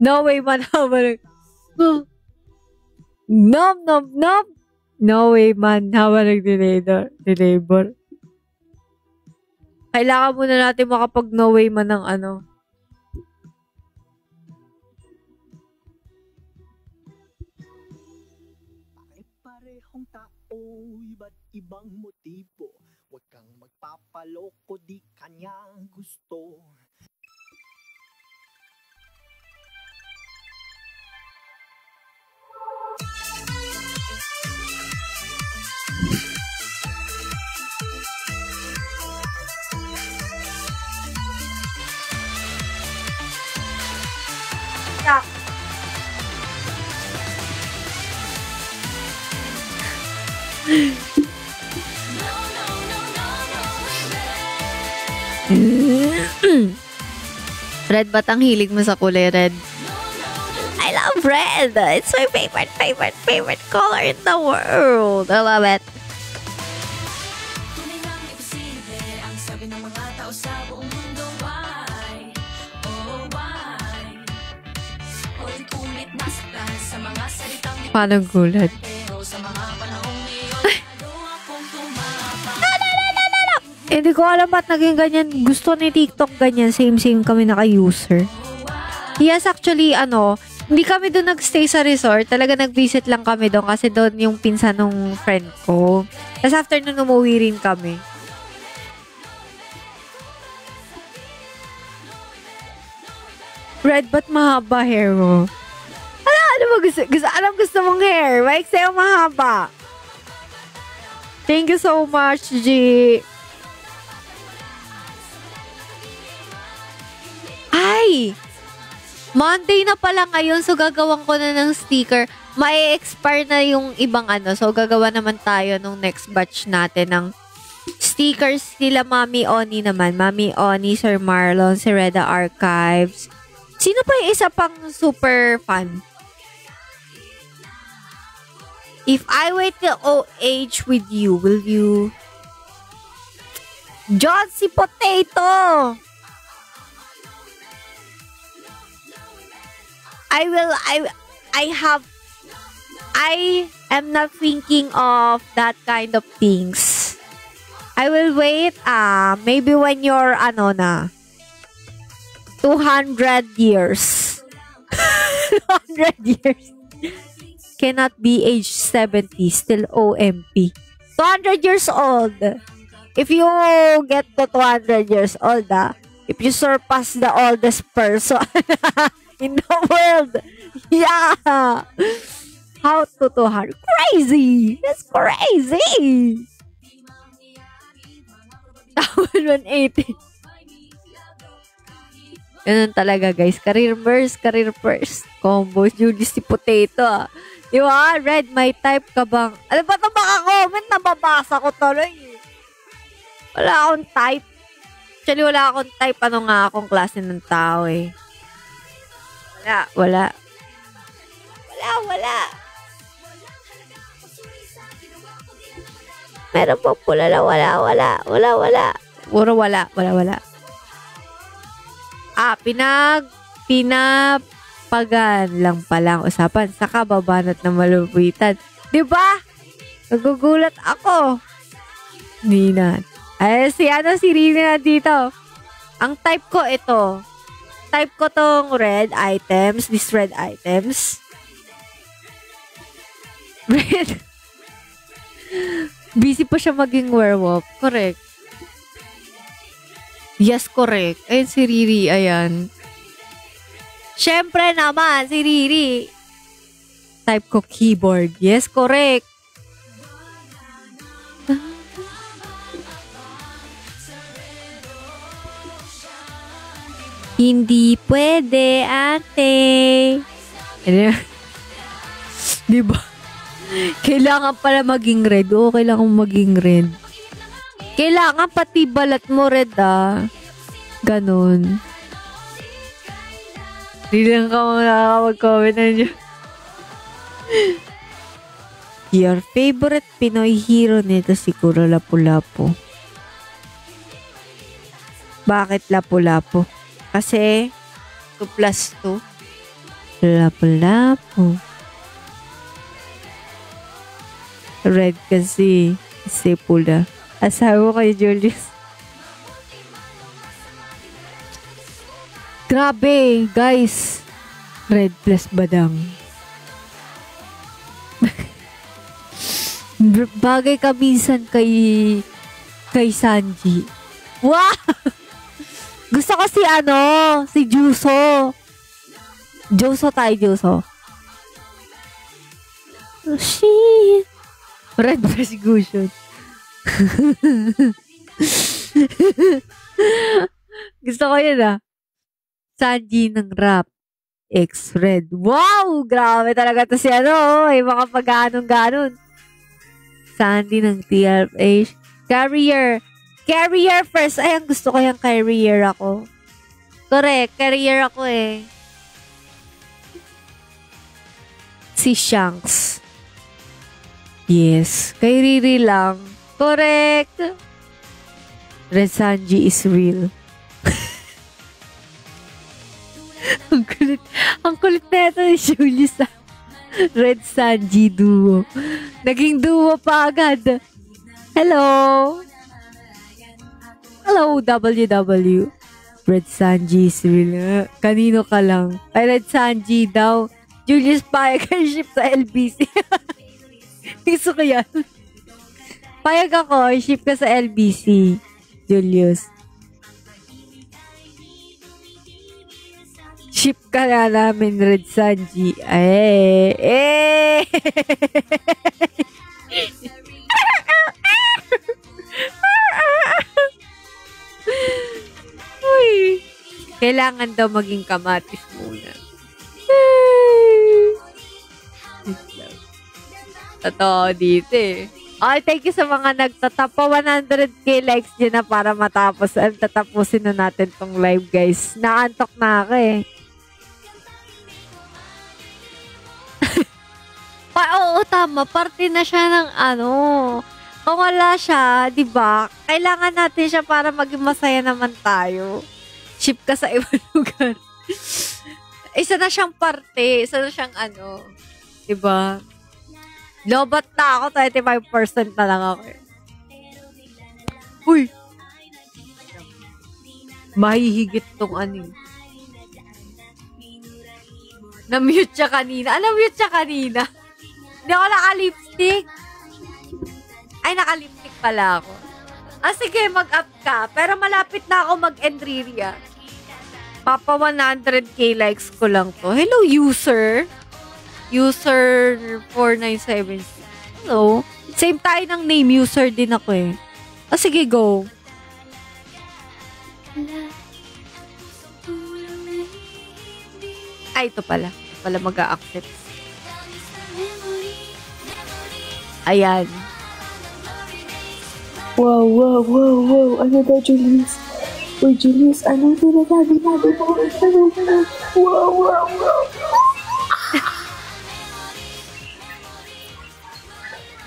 [SPEAKER 1] No way man. Nope. No way man. Habang nag-deliver. Kailangan muna natin makapag no way man ng ano.
[SPEAKER 5] Pare-parehong tao, iba't ibang motibo. Huwag kang magpapaloko, di kanya gusto.
[SPEAKER 1] Yeah. Red, ba't ang hilig mo sa kulay red? I love red. It's my favorite color in the world. I love it.
[SPEAKER 3] Tunay nang imposible ang sabi ng mga tao sa buong mundo. Why? Oh, why? Ulit-ulit nasaktan sa mga salitang di
[SPEAKER 1] Paano gulat?
[SPEAKER 3] pero sa mga panahong iyon, lalo akong tumapa.
[SPEAKER 1] Hindi ko alam ba't naging ganyan. Gusto ni TikTok ganyan. Same kami naka-user. Yes, actually, hindi kami doon nagstay sa resort. Talaga nag-visit lang kami doon kasi doon yung pinsan ng friend ko. Tapos after nun, umuwi rin kami. Red, ba't mahaba hair mo? Ano ba gusto mong hair? Mike, sa'yo mahaba. Thank you so much, G. Ay! Monday na pala ngayon, so gagawan ko na ng sticker. Mai-expire na yung ibang So gagawa naman tayo nung next batch natin ng stickers. Sila Mami Oni naman. Mami Oni, Sir Marlon, si Reda Archives. Sino pa yung isa pang super fan? If I wait till OH with you, will you? John C. Potato! I am not thinking of that kind of things. I will wait, maybe when you're, 200 years. 200 years. Cannot be age 70, still OMP. 200 years old. If you get to 200 years old, if you surpass the oldest person in the world, Yeah! How to 200? Crazy! That's crazy! Tawad 180. Ganun talaga, guys. Career first. Combo. Julius si Potato, ah. Di ba? Red, may type ka bang? Ano ba ito maka-comment? Nababasa ko tuloy. Wala akong type. Actually, wala akong type. Ano nga akong klase ng tao, eh. Wala. Meron po pula na wala. Puro wala. Pinapagan lang palang usapan sa kababanat na malupitan. Diba? Nagugulat ako. Nina. Ay, si Rina dito. Ang type ko ito. Type ko tong red items. These red items. Red. Busy pa siya maging werewolf. Correct. Yes, correct. Ayun si Riri. Ayan. Siyempre naman, si Riri. Type ko keyboard. Yes, correct. Hindi pwede, ate. Diba? Kailangan pala maging red. Oo, kailangan maging red. Kailangan pati balat mo red, ah. Ganon. Hindi lang ka nakakapag-comment na niyo. Your favorite Pinoy hero nito siguro Lapu-Lapu. Bakit Lapu-Lapu? Kasi 2+2. Lapu-Lapu. Red kasi. Kasi pula. Asawa kay Julius. Grabe, guys. Red plus badang. Bagay ka minsan kay Sanji. Wow! Gusto ko si Juso. Juso tayo, Juso. Oh, shit. Red plus Gushon. Gusto ko yun, ah. Sanji ng rap. X-Red. Wow! Grabe talaga to si may mga pag-ganon-ganon. Sandy ng TLH. Carrier first. Ay, ang gusto ko yung carrier ako. Correct. Carrier ako eh. Si Shanks. Yes. Kay Riri lang. Correct. Red Sanji is real. Ang kulit na ito ni Julius. Red Sanji duo. Naging duo pa agad. Hello, WW. Red Sanji is real. Kanino ka lang? Ay, Red Sanji daw. Julius payag ka ship sa LBC. Gusto ko yan. Payag ako, ship ka sa LBC. Julius. Ship ka na namin, Red Sanji. Uy. Kailangan daw maging kamatis muna. Totoo dito eh. Okay, thank you sa mga nagtatapa. 100k likes dyan na para matapos. Tatapusin na natin tong live, guys. Naantok na ako eh. Oo, tama. Parte na siya ng kung wala siya, di ba? Kailangan natin siya para maging masaya naman tayo. Ship ka sa ibang lugar. Isa na siyang parte. Isa na siyang di ba? Lobat na ako. 25% na lang ako. Uy! Mahihigit tong Na-mute siya kanina. Na-mute siya kanina. Hindi ako naka-lipstick. Ay, naka-lipstick pala ako. Sige, mag-up ka. Pero malapit na ako mag-Enriria. Papa 100k likes ko lang to. Hello, user. User 4976. Hello? Same tayo ng name. User din ako eh. Sige, go. Ito pala. Ito pala mag-a-accept. Ayan.
[SPEAKER 6] Wow. Ano daw, Julius? Uy, Julius, ano tinatabi natin mo? Wow.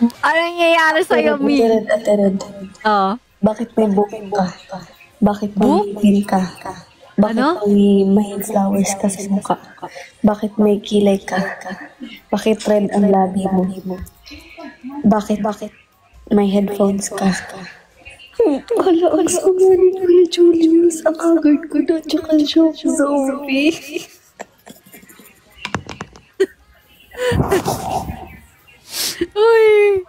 [SPEAKER 1] Ano nangyayari sa'yo, Mi?
[SPEAKER 6] Atered.
[SPEAKER 1] Oo.
[SPEAKER 6] Bakit may book ka? Bakit may pin ka? Bakit
[SPEAKER 1] Ano?
[SPEAKER 6] may flowers ka sa mukha? Bakit may kilay ka? Bakit red ang labi mo? Bakit may headphones ka? Wala, ang sorry, Kuya Julius. Ang haggard ko na, tsaka siya, zombie.
[SPEAKER 1] Uy!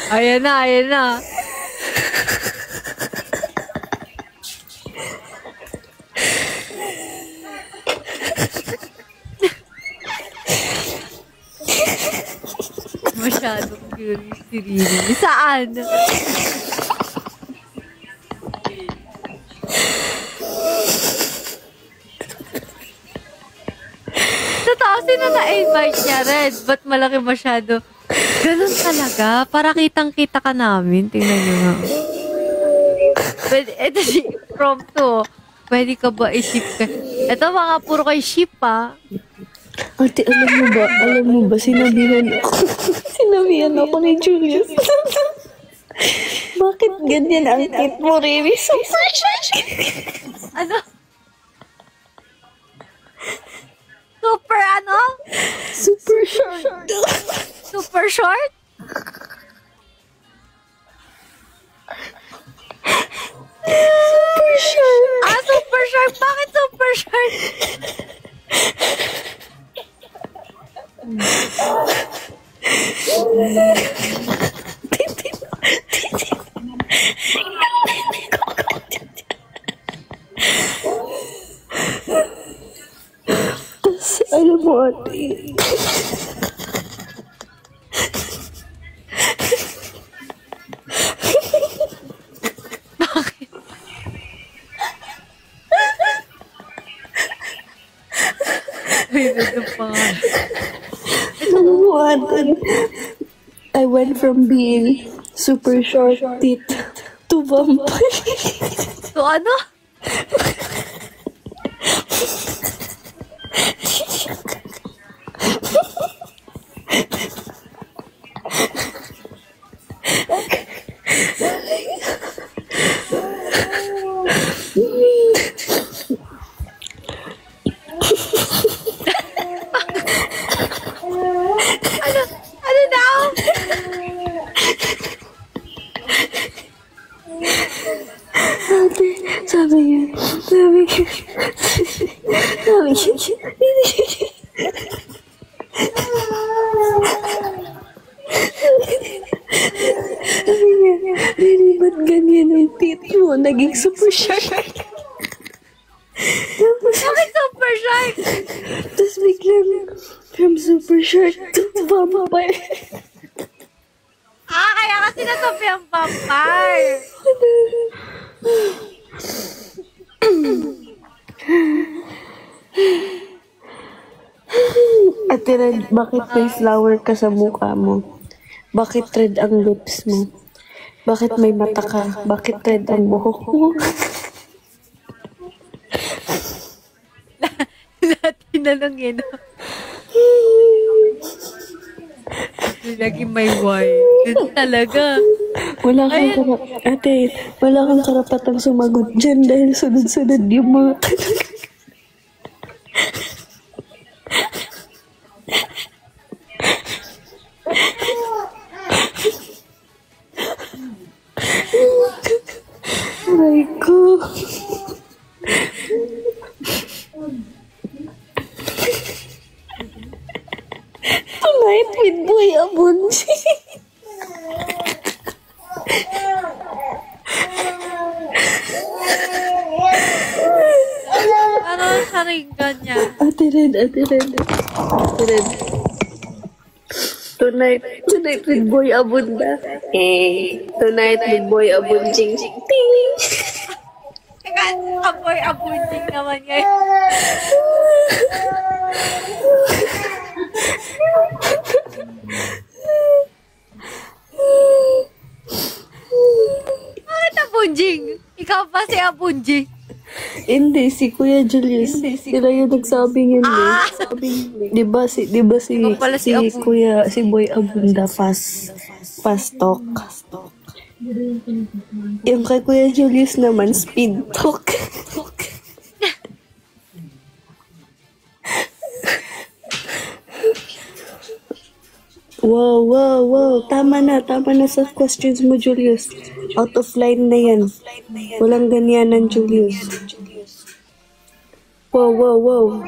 [SPEAKER 1] Ayan na. Masyadong curious si Rini. Saan? Totoo, sino na-invite niya, Red? Ba't malaki masyado? Ganun talaga. Para kitang-kita ka namin. Tingnan niyo nga. Pwede, ito si prompt to. Pwede ka ba i-ship ka? Ito mga puro kay ship, ha?
[SPEAKER 6] Ate, alam mo ba, sinabihan ako ni Julius. Bakit ganyan ang tip mo, Riri? Super short!
[SPEAKER 1] Ano? Super ano?
[SPEAKER 6] Super short!
[SPEAKER 1] Super short?
[SPEAKER 6] Super short!
[SPEAKER 1] Super short? Bakit super short?
[SPEAKER 6] Alam mo, ate. Alam mo, ate. I went from being super short tit to vampire.
[SPEAKER 1] So ano? Ano daw?
[SPEAKER 6] Ate, sabi niya. Really, ba't ganyan yung tit mo? Naging super shark.
[SPEAKER 1] Bakit super shark?
[SPEAKER 6] Tapos biglang from super shark to vampire.
[SPEAKER 1] Kaya kasi nasabi ang vampire.
[SPEAKER 6] Ate Red, bakit may flower ka sa mukha mo? Bakit red ang lips mo? Bakit may mata ka? Bakit red ang buhok mo?
[SPEAKER 1] Lahat na lang yun. Lagi may Y. Yun talaga.
[SPEAKER 6] Ate, wala kang karapatang sumagot dyan dahil sunod-sunod yung mga tanong. Aray ko. Tonight with Boy Abunsi.
[SPEAKER 1] Ano ang saringan niya?
[SPEAKER 6] Ate Red. Tonight with Boy Abunda. Tonight with Boy Abunjing. Ting!
[SPEAKER 1] Teka, abunjing naman ngayon. Bakit abunjing? Ikaw pa si abunjing.
[SPEAKER 6] Hindi, si Kuya Julius. Sila yung nagsabing yun eh. Diba si
[SPEAKER 1] Ikaw pala si Abu.
[SPEAKER 6] Kuya, si Boy Abunda fast talk. Yung kay Kuya Julius naman, speed talk. Wow. Tama na sa questions mo, Julius. Out of line na yan. Walang ganyanan, Julius. Wow.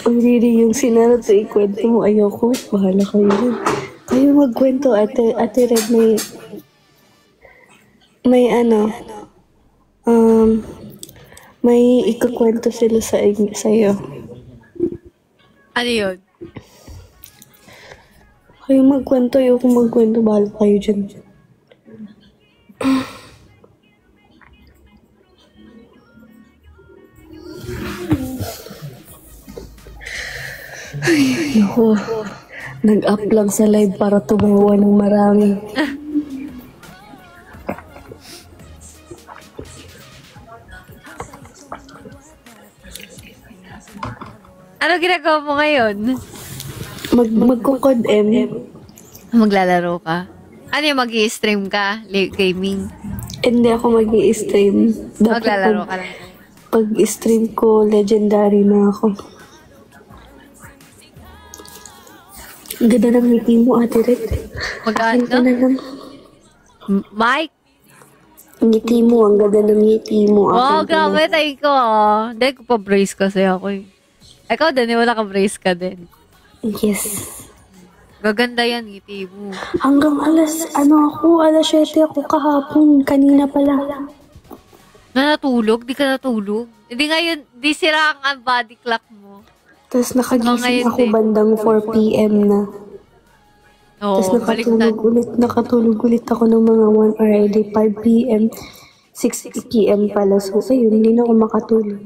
[SPEAKER 6] Ang riri yung sinarat sa ikwento mo, ayoko. Bahala kayo yun. Kayo magkwento, Ate Red, may may ikakwento sila sa'yo.
[SPEAKER 1] Ano yun?
[SPEAKER 6] Kayo magkwento, ayoko magkwento. Bahala kayo dyan. Ay, ako. Nag-up lang sa live para tumawa ng marami.
[SPEAKER 1] Ano ginagawa mo ngayon?
[SPEAKER 6] Magkukod M.
[SPEAKER 1] Maglalaro ka? Ano yung mag-i-stream ka? Gaming?
[SPEAKER 6] Hindi ako mag-i-stream.
[SPEAKER 1] Maglalaro ka lang.
[SPEAKER 6] Pag-stream ko, legendary na ako. Ang ganda ng ngiti mo, Ate Red. Akin ka na lang.
[SPEAKER 1] Mike?
[SPEAKER 6] Ngiti mo, ang ganda ng ngiti mo.
[SPEAKER 1] Oh,
[SPEAKER 6] Akin ka na.
[SPEAKER 1] grabe tayo ko. Hindi ko pa brace kasi ako eh. Ikaw din, wala ka brace ka din.
[SPEAKER 6] Yes.
[SPEAKER 1] Gaganda yan, ngiti mo.
[SPEAKER 6] Hanggang alas 7 ako kahapon. Kanina pala.
[SPEAKER 1] Na natulog? Di ka natulog? Hindi ngayon, di sira ang body clock mo.
[SPEAKER 6] Tapos nakagising
[SPEAKER 1] ngayon
[SPEAKER 6] ako
[SPEAKER 1] din.
[SPEAKER 6] bandang 4 p.m. na.
[SPEAKER 1] Oo,
[SPEAKER 6] Tapos
[SPEAKER 1] baliktad.
[SPEAKER 6] nakatulog ulit ako ng mga 1 or 5 p.m. 6 p.m. pala. So, ayun, hindi na ako makatulog.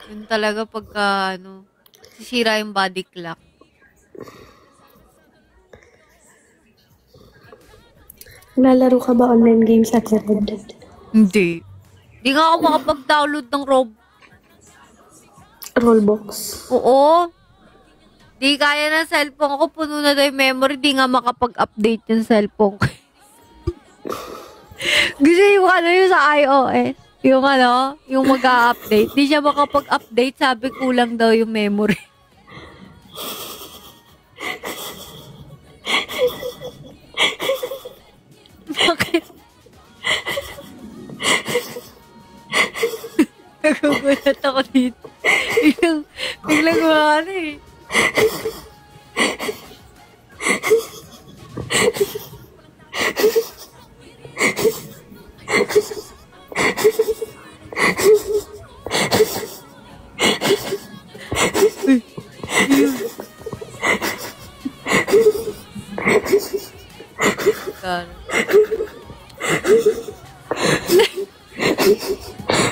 [SPEAKER 1] Yun talaga pagka, sisira yung body clock.
[SPEAKER 6] Lalaro ka ba online games at Red?
[SPEAKER 1] Hindi. Hindi nga ako makapag-download ng
[SPEAKER 6] Rollbox.
[SPEAKER 1] Oo. Di kaya ng cellphone ko. Puno na daw yung memory. Di nga makapag-update yung cellphone ko. Gusto yung yung sa iOS. Yung mag-update. Di siya makapag-update. Sabi kulang daw yung memory. Bakit? Nagugulat ako dito. Biglang mga eh.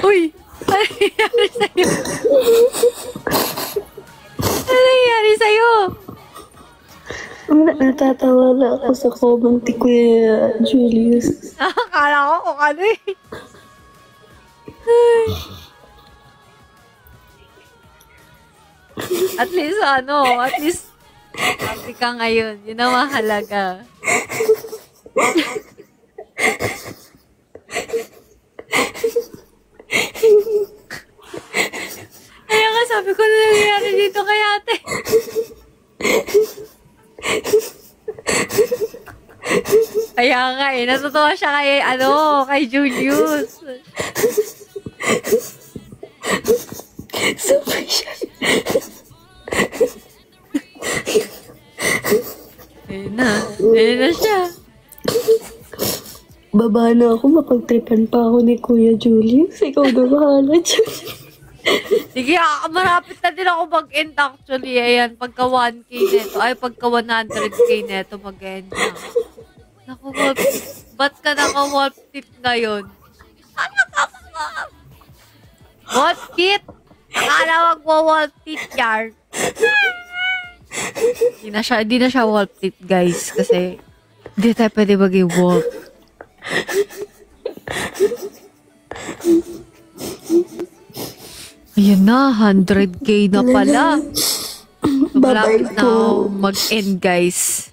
[SPEAKER 1] Uy! Ano nangyari sa'yo? Ano nangyari sa'yo?
[SPEAKER 6] Natatawa na ako sa comment ni Kuya Julius.
[SPEAKER 1] Akala ko kung ano eh. Ay. At least happy ka ngayon. Yun ang mahalaga. Kaya nga sabi ko na nangyayari dito kay ate. Kaya nga eh, natutuwa siya kay Julius.
[SPEAKER 6] Sabay siya.
[SPEAKER 1] Ayun na siya.
[SPEAKER 6] Baba na ako, mapagtripan pa ako ni Kuya Julius. Ikaw na bahala dyan.
[SPEAKER 1] Sige, marapit na din ako mag-end actually. Ayan, pagka 1K neto. Ay, pagka 100K neto, mag-end na. Naku, ba't ka naka-wolf tip ngayon? Ano ka ba? Wolf tip? Akala mag-wolf tip yan. Hindi na siya wolf tip, guys. Kasi, hindi tayo pwede maging wolf. Ayan na, 100K na pala. So, malapit na ako mag-end, guys.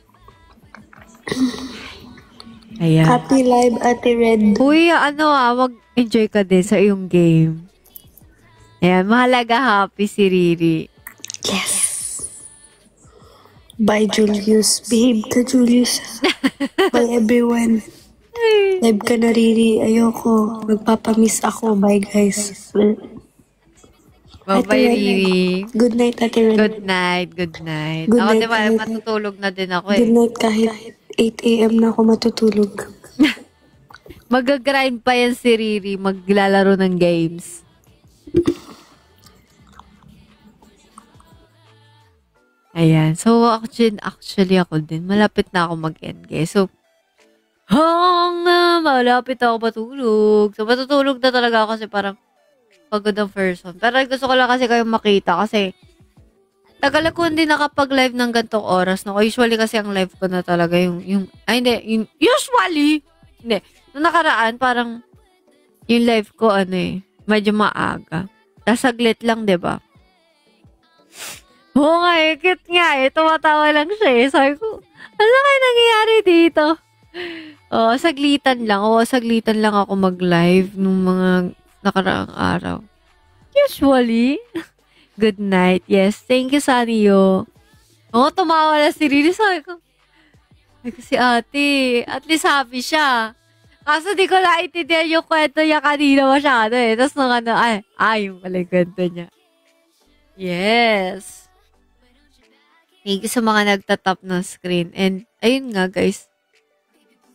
[SPEAKER 1] Ayan.
[SPEAKER 6] Happy live, Ate Red.
[SPEAKER 1] Uy, mag-enjoy ka din sa iyong game. Ayan, mahalaga happy si Riri.
[SPEAKER 6] Yes. Bye, Julius. Behave ka, Julius. Bye, everyone. Live ka na, Riri. Ayoko. Magpapamiss ako. Bye, guys.
[SPEAKER 1] Bye-bye,
[SPEAKER 6] Ate Red.
[SPEAKER 1] Riri.
[SPEAKER 6] Good night, Ate Red.
[SPEAKER 1] Good night, good night.
[SPEAKER 6] Good
[SPEAKER 1] Ako,
[SPEAKER 6] night,
[SPEAKER 1] diba,
[SPEAKER 6] Ate.
[SPEAKER 1] matutulog na din ako
[SPEAKER 6] Good
[SPEAKER 1] eh.
[SPEAKER 6] night kahit 8 a.m. na ako matutulog.
[SPEAKER 1] Mag-grind pa yan si Riri, maglalaro ng games. Ayan. So, actually ako din. Malapit na ako mag-end, guys. So, malapit ako matulog. So, matutulog na talaga ako kasi parang pagod ang person. Pero gusto ko lang kasi kayong makita kasi tagal ko hindi nakapag-live ng gantong oras. No? Usually kasi ang live ko na talaga usually, hindi. Nung nakaraan, parang yung live ko, medyo maaga. Tapos saglit lang, diba? Oo nga cute nga tumatawa lang siya Sabi ko, ano kaya nangyayari dito? Saglitan lang ako mag-live nung mga nakaraang araw. Usually. Good night. Yes, thank you, Sanio. Tumawa na si Riri. Sabi ko, si ate, at least happy siya. Kaso di ko naintindihan yung kwento niya kanina masyado Tapos nung yung pala yung kwento niya. Yes. Thank you sa mga nagtatap ng screen. And, ayun nga guys.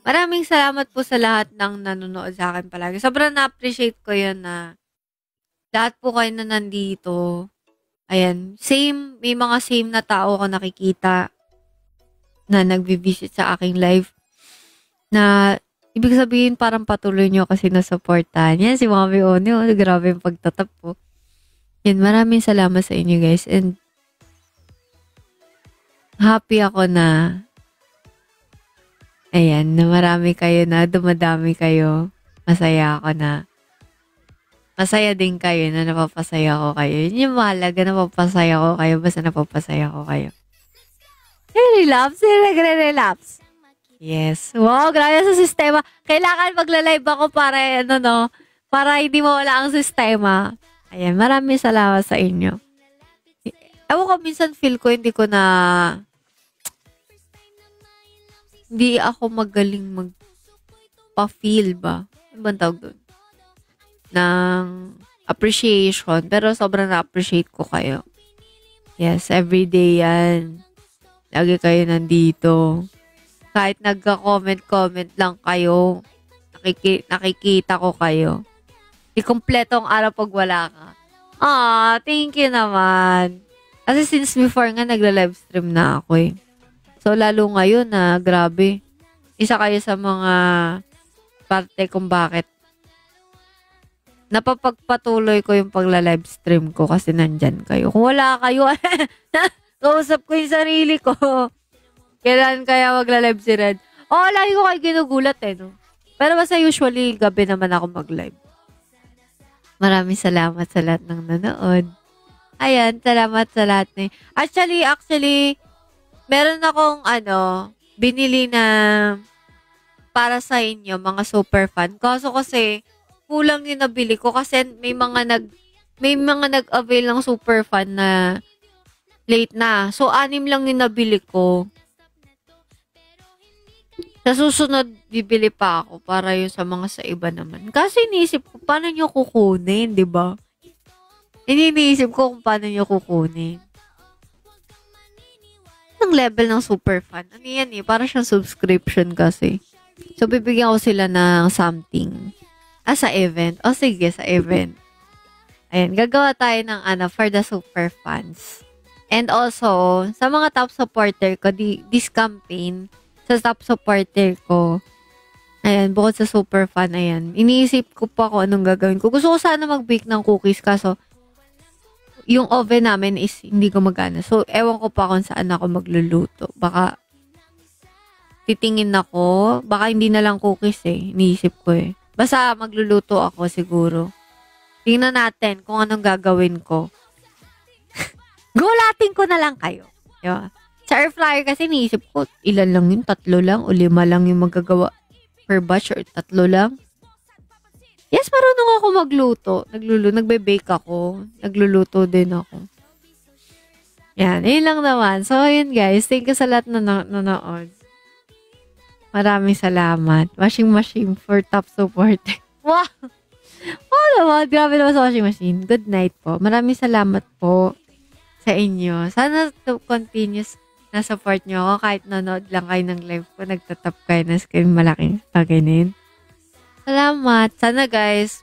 [SPEAKER 1] Maraming salamat po sa lahat ng nanonood sa akin palagi. Sobrang na-appreciate ko yun na lahat po kayo na nandito. Ayan. May mga same na tao ako nakikita na nagbi-visit sa aking live. Na, ibig sabihin parang patuloy nyo kasi nasupportahan. Yan, si Mami Oni. Grabe yung pagtatap po. Yan, maraming salamat sa inyo guys. And, happy ako na na marami kayo na dumadami kayo. Masaya ako na masaya din kayo na napapasaya ko kayo. Yun yung mahalaga, napapasaya ko kayo basta napapasaya ko kayo. Relapse? Nagre-relapse? Yes. Wow, grabe sa sistema. Kailangan magla-live ako para para hindi mawala ang sistema. Ayan, maraming salamat sa inyo. Ewan ko, minsan feel ko hindi ako magaling magpa-feel ba? Ano bang tawag doon? Ng appreciation. Pero sobrang na-appreciate ko kayo. Yes, everyday yan. Lagi kayo nandito. Kahit nagka-comment lang kayo, nakikita ko kayo. Di kompleto ang araw pag wala ka. Thank you naman. Kasi since before nga, nagla-livestream na ako eh. So, lalo ngayon na, grabe. Isa kayo sa mga parte kung bakit napapagpatuloy ko yung pagla-livestream ko kasi nandyan kayo. Kung wala kayo, kausap ko yung sarili ko. Kailan kaya magla-live si Red? Lagi ko kayo ginugulat no? Pero basta usually, gabi naman ako mag-live. Maraming salamat sa lahat ng nanood. Ayan, salamat sa lahat Actually, meron akong binili na para sa inyo, mga super fan. Kasi kulang yung nabili ko kasi may mga nag-avail ng super fan na late na. So, 6 lang yung nabili ko. Sa susunod, bibili pa ako para yung sa mga sa iba naman. Kasi iniisip ko, paano nyo kukunin, di ba? Iniisip ko kung paano nyo kukunin. Ang level ng super fan. Ano yan Para siyang subscription kasi. So, bibigyan ko sila ng something. Sa event. O, sige, sa event. Ayan, gagawa tayo ng for the super fans. And also, sa mga top supporter ko, this campaign, sa top supporter ko, ayan, bukod sa super fan, ayan, iniisip ko pa kung anong gagawin ko. Gusto ko sana mag-bake ng cookies, kaso, yung oven namin is hindi gumagana. So, ewan ko pa kung saan ako magluluto. Baka, titingin ako, baka hindi na lang cookies iniisip ko Basta, magluluto ako siguro. Tingnan natin kung anong gagawin ko. Gulatin ko na lang kayo. Diba? Sa air fryer kasi iniisip ko, ilan lang yun? 3 lang o 5 lang yung magagawa per batch or 3 lang. Yes, marunong ako magluto. Nagbe-bake ako. Nagluluto din ako. Yan, yun lang naman. So, yun guys. Thank you sa lahat na nanonood. Maraming salamat. Washing machine for top support. Wow! Oh naman, grabe naman sa washing machine. Good night po. Maraming salamat po sa inyo. Sana to continuous na support nyo ako kahit nanood lang kayo ng live ko. Nagtatap kayo ng screen. Malaking paginin. Salamat. Sana guys,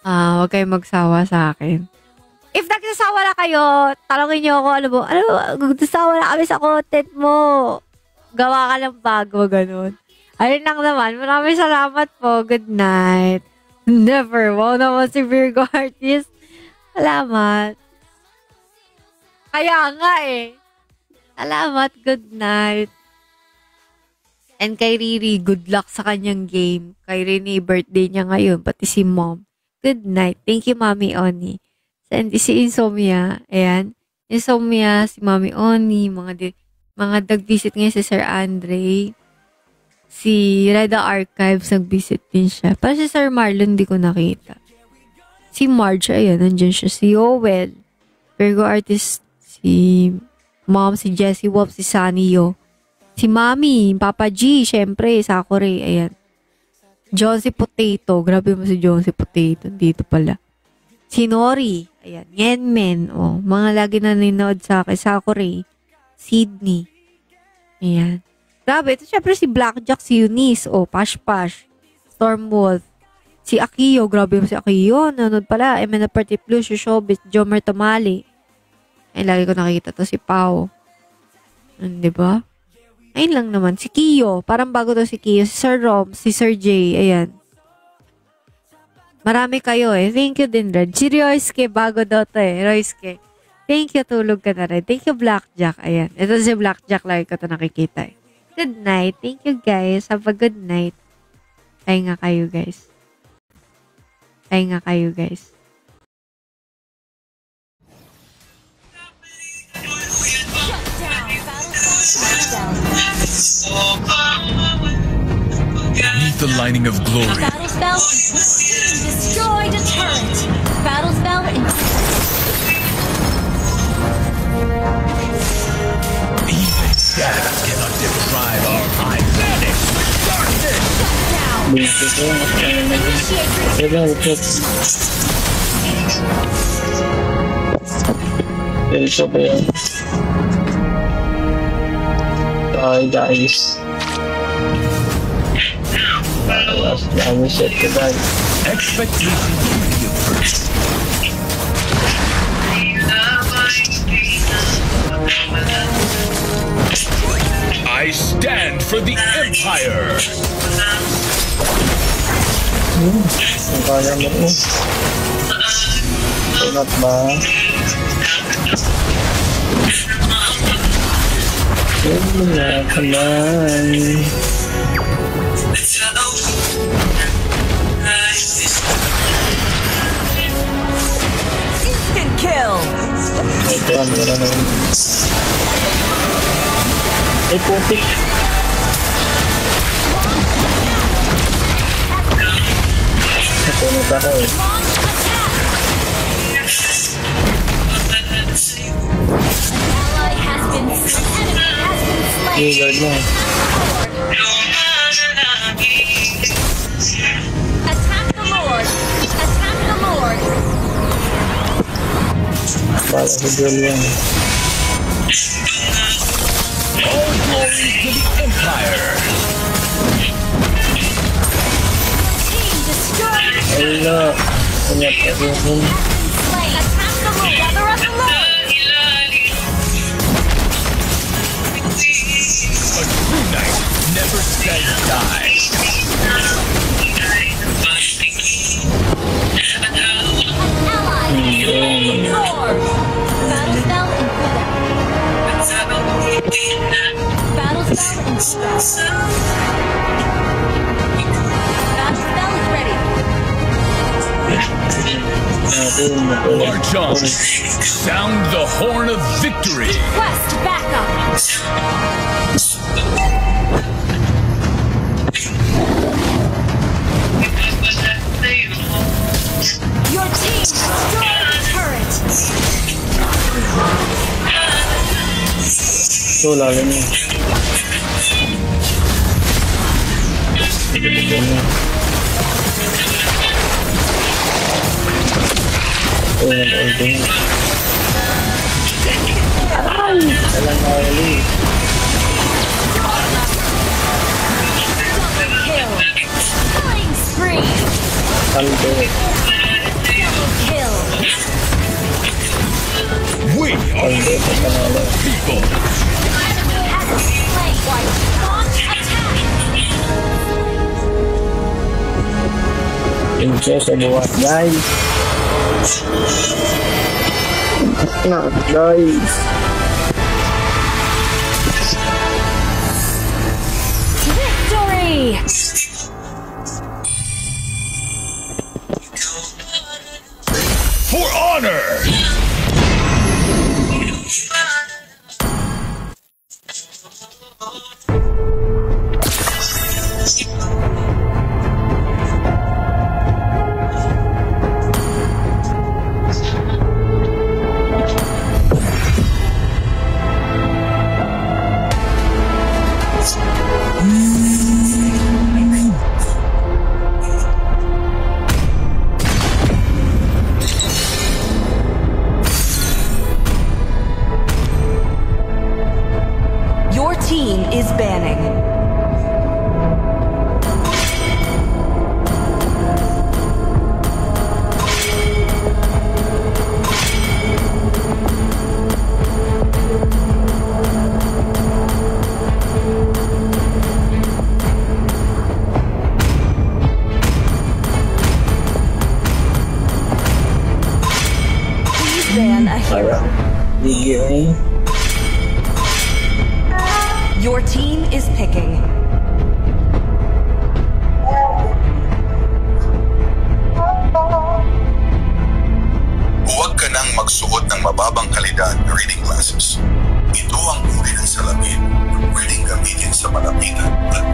[SPEAKER 1] huwag kayong magsawa sa akin. If nagsasawa na kayo, talongin nyo ako, nagsasawa na kami sa content mo. Gawa ka ng bago, ganun. Ayun lang naman. Maraming salamat po. Good night. Never. Wow naman si Virgo Artist. Salamat. Kaya nga Salamat. Good night. And kay Riri, good luck sa kanyang game. Kay Rene, birthday niya ngayon. Pati si Mom. Good night. Thank you, Mami Oni. And si Insomnia. Ayan. Insomnia, si Mami Oni. Mga nag-visit ngayon si Sir Andre. Si Reda Archives, nag-visit din siya. Para si Sir Marlon, hindi ko nakita. Si Marge, ayan, nandyan siya. Si Yoel, Virgo Artist, si Mom, si Jessie Wolf, si Sanio. Si Mami, Papa G, syempre, Sakure, ayan. John si Potato, grabe mo si John si Potato, dito pala. Si Nori, ayan, Yenmen, mga lagi na nanood sa akin, Sakure, Sydney, ayan. Grabe, ito syempre si Blackjack, si Eunice, Pash, Stormwolf, si Akiyo, grabe mo si Akiyo, nanood pala, Emena Party Plus, si Showbiz, Jomer Tamali. Ay, lagi ko nakikita to, si Pao. Diba? Ayun lang naman, si Kiyo, parang bago to si Kiyo, si Sir Rom, si Sir J, ayan. Marami kayo thank you din rin. Si Royske, bago daw to Royske. Thank you, tulog ka na rin. Thank you, Blackjack, ayan. Ito si Blackjack, lagi ko to nakikita Good night. Thank you, guys. Have a good night. Pahinga kayo, guys. Pahinga kayo, guys.
[SPEAKER 7] Beneath the lining of glory.
[SPEAKER 3] Battle spell. Destroyed a turret. Battle spell.
[SPEAKER 7] Even death cannot deprive our high planet. Darkness!
[SPEAKER 8] Hi guys.
[SPEAKER 7] Expectation will be a first. I stand for the Empire!
[SPEAKER 8] Kaya mo Sunat ba? Wala ka man.
[SPEAKER 3] Instant kill.
[SPEAKER 8] Ito ang wala naman. Ay, putik. Napunod ako
[SPEAKER 3] Ally has been slain.
[SPEAKER 8] Lizard mo.
[SPEAKER 3] Attack the Lord. Attack the Lord.
[SPEAKER 8] Bala sa duel yan.
[SPEAKER 7] All glory to the Empire.
[SPEAKER 3] Team destroyed.
[SPEAKER 8] Wala. Wala pa rin.
[SPEAKER 3] Slain. Attack the Lord. Gather up the Lord.
[SPEAKER 7] A true knight never says die.
[SPEAKER 3] Battle spell and spell. Battle spell is ready.
[SPEAKER 7] March on. Sound the horn of victory.
[SPEAKER 3] Request backup. Your team destroyed the turret.
[SPEAKER 8] So, lalim yun. Galing yun. Oh, nag-ording. Ay! Alam na ulit.
[SPEAKER 3] Kill. Killing spree.
[SPEAKER 8] Kaldo.
[SPEAKER 3] Kill.
[SPEAKER 7] We are
[SPEAKER 8] Kaldo sa panalo.
[SPEAKER 7] people.
[SPEAKER 3] Has a slain. Launch attack.
[SPEAKER 8] Enjoy sa buwan, guys. Guys.
[SPEAKER 3] Victory.
[SPEAKER 7] For honor.
[SPEAKER 9] Your team is banning. Please ban a hero.
[SPEAKER 8] Bigyan.
[SPEAKER 9] Your team is picking.
[SPEAKER 10] Huwag ka nang magsuot ng mababang kalidad na reading glasses. Ito ang uri ng salamin na pwedeng gamitin sa malapitan at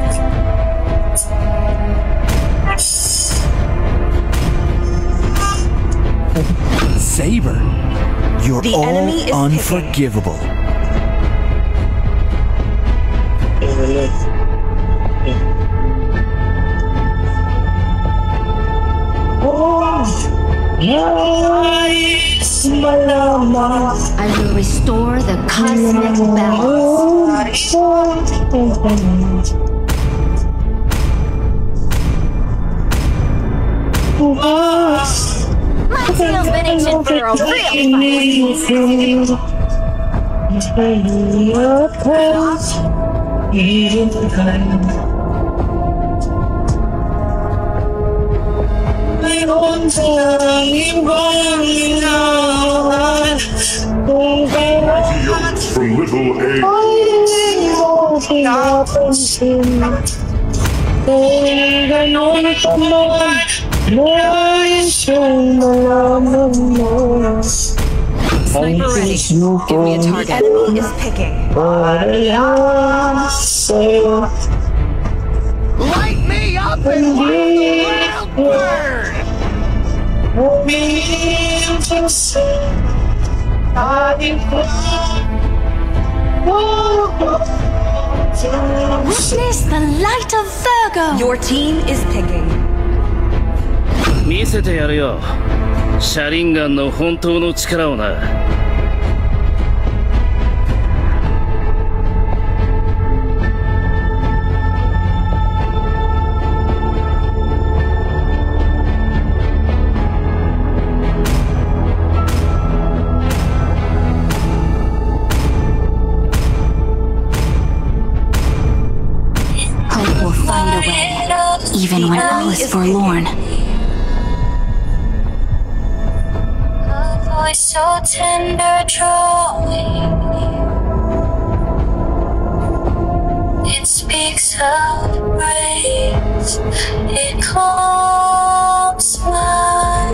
[SPEAKER 11] Saber, you're
[SPEAKER 9] The
[SPEAKER 11] all
[SPEAKER 9] enemy is
[SPEAKER 11] unforgivable.
[SPEAKER 8] Ulit.
[SPEAKER 3] I will restore the cosmic balance. My tail's been itching for a real fight.
[SPEAKER 7] From little A.
[SPEAKER 9] Sniper ready. Give me a target. Enemy is picking.
[SPEAKER 7] Light me up and let the world
[SPEAKER 3] Witness the light of Virgo.
[SPEAKER 9] Your team is picking.
[SPEAKER 12] 見せてやるよ。シャリンガンの本当の力をな。
[SPEAKER 2] even when all is forlorn.
[SPEAKER 3] A voice so tender drawing. It speaks of praise. It calms my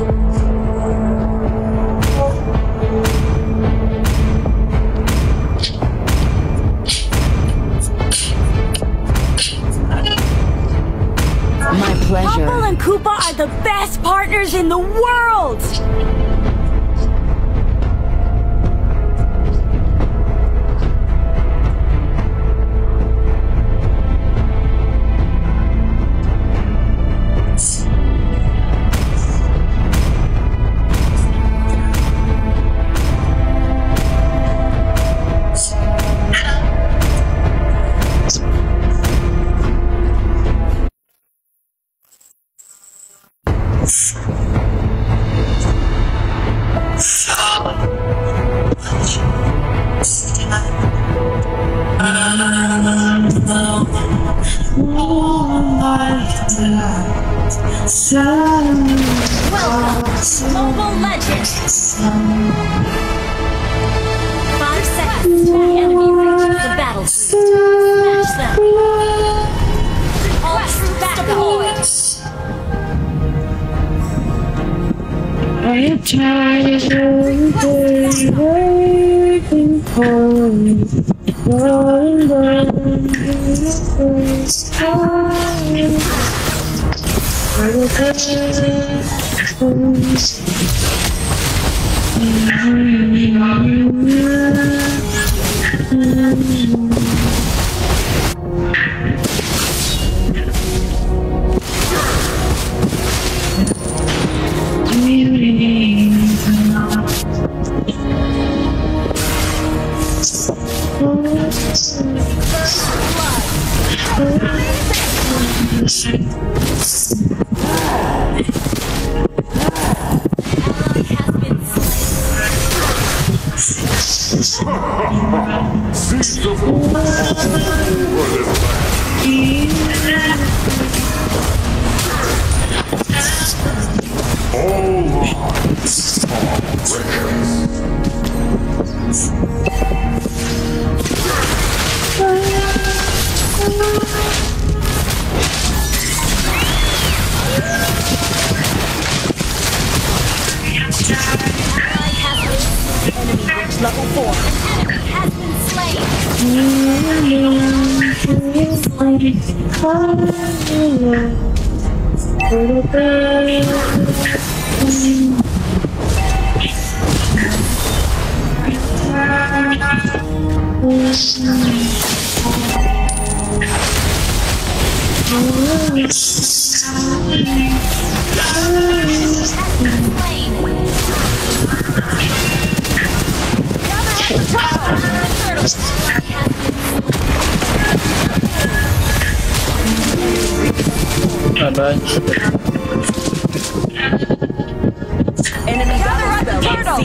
[SPEAKER 2] My pleasure.
[SPEAKER 13] Humble and Koopa are the best partners in the world! Welcome, Mobile Legends! 5 seconds till the enemy reaches the battlefield. Smash them! All troops deployed!
[SPEAKER 7] I'm tired of waiting for you.
[SPEAKER 13] Level 4. An enemy has enemy gather up the turtle.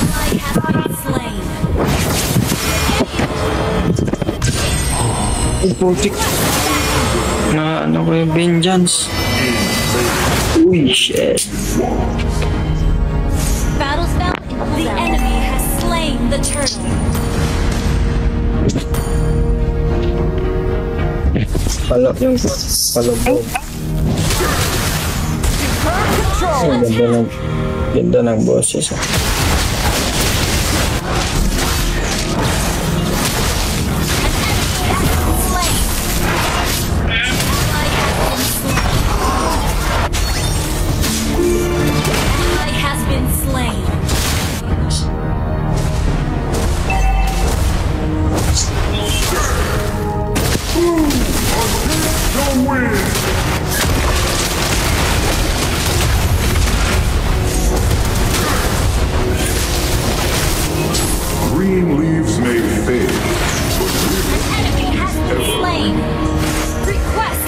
[SPEAKER 13] Ally has been slain.
[SPEAKER 8] Putik. Na ano ko yung vengeance. Uy, shit.
[SPEAKER 13] Battle spell. The enemy has slain the turtle.
[SPEAKER 8] Palok yung palubog. Ganda ng boses.
[SPEAKER 10] Green leaves may fade, but
[SPEAKER 13] an enemy has been slain. Request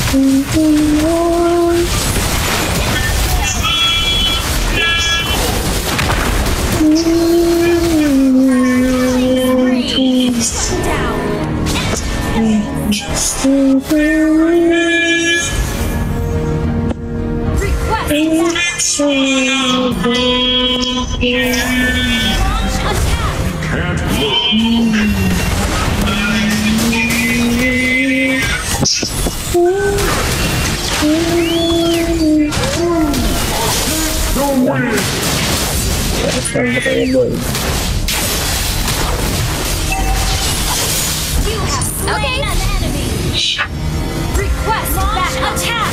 [SPEAKER 7] I'm
[SPEAKER 13] You have slain an enemy. Request back attack.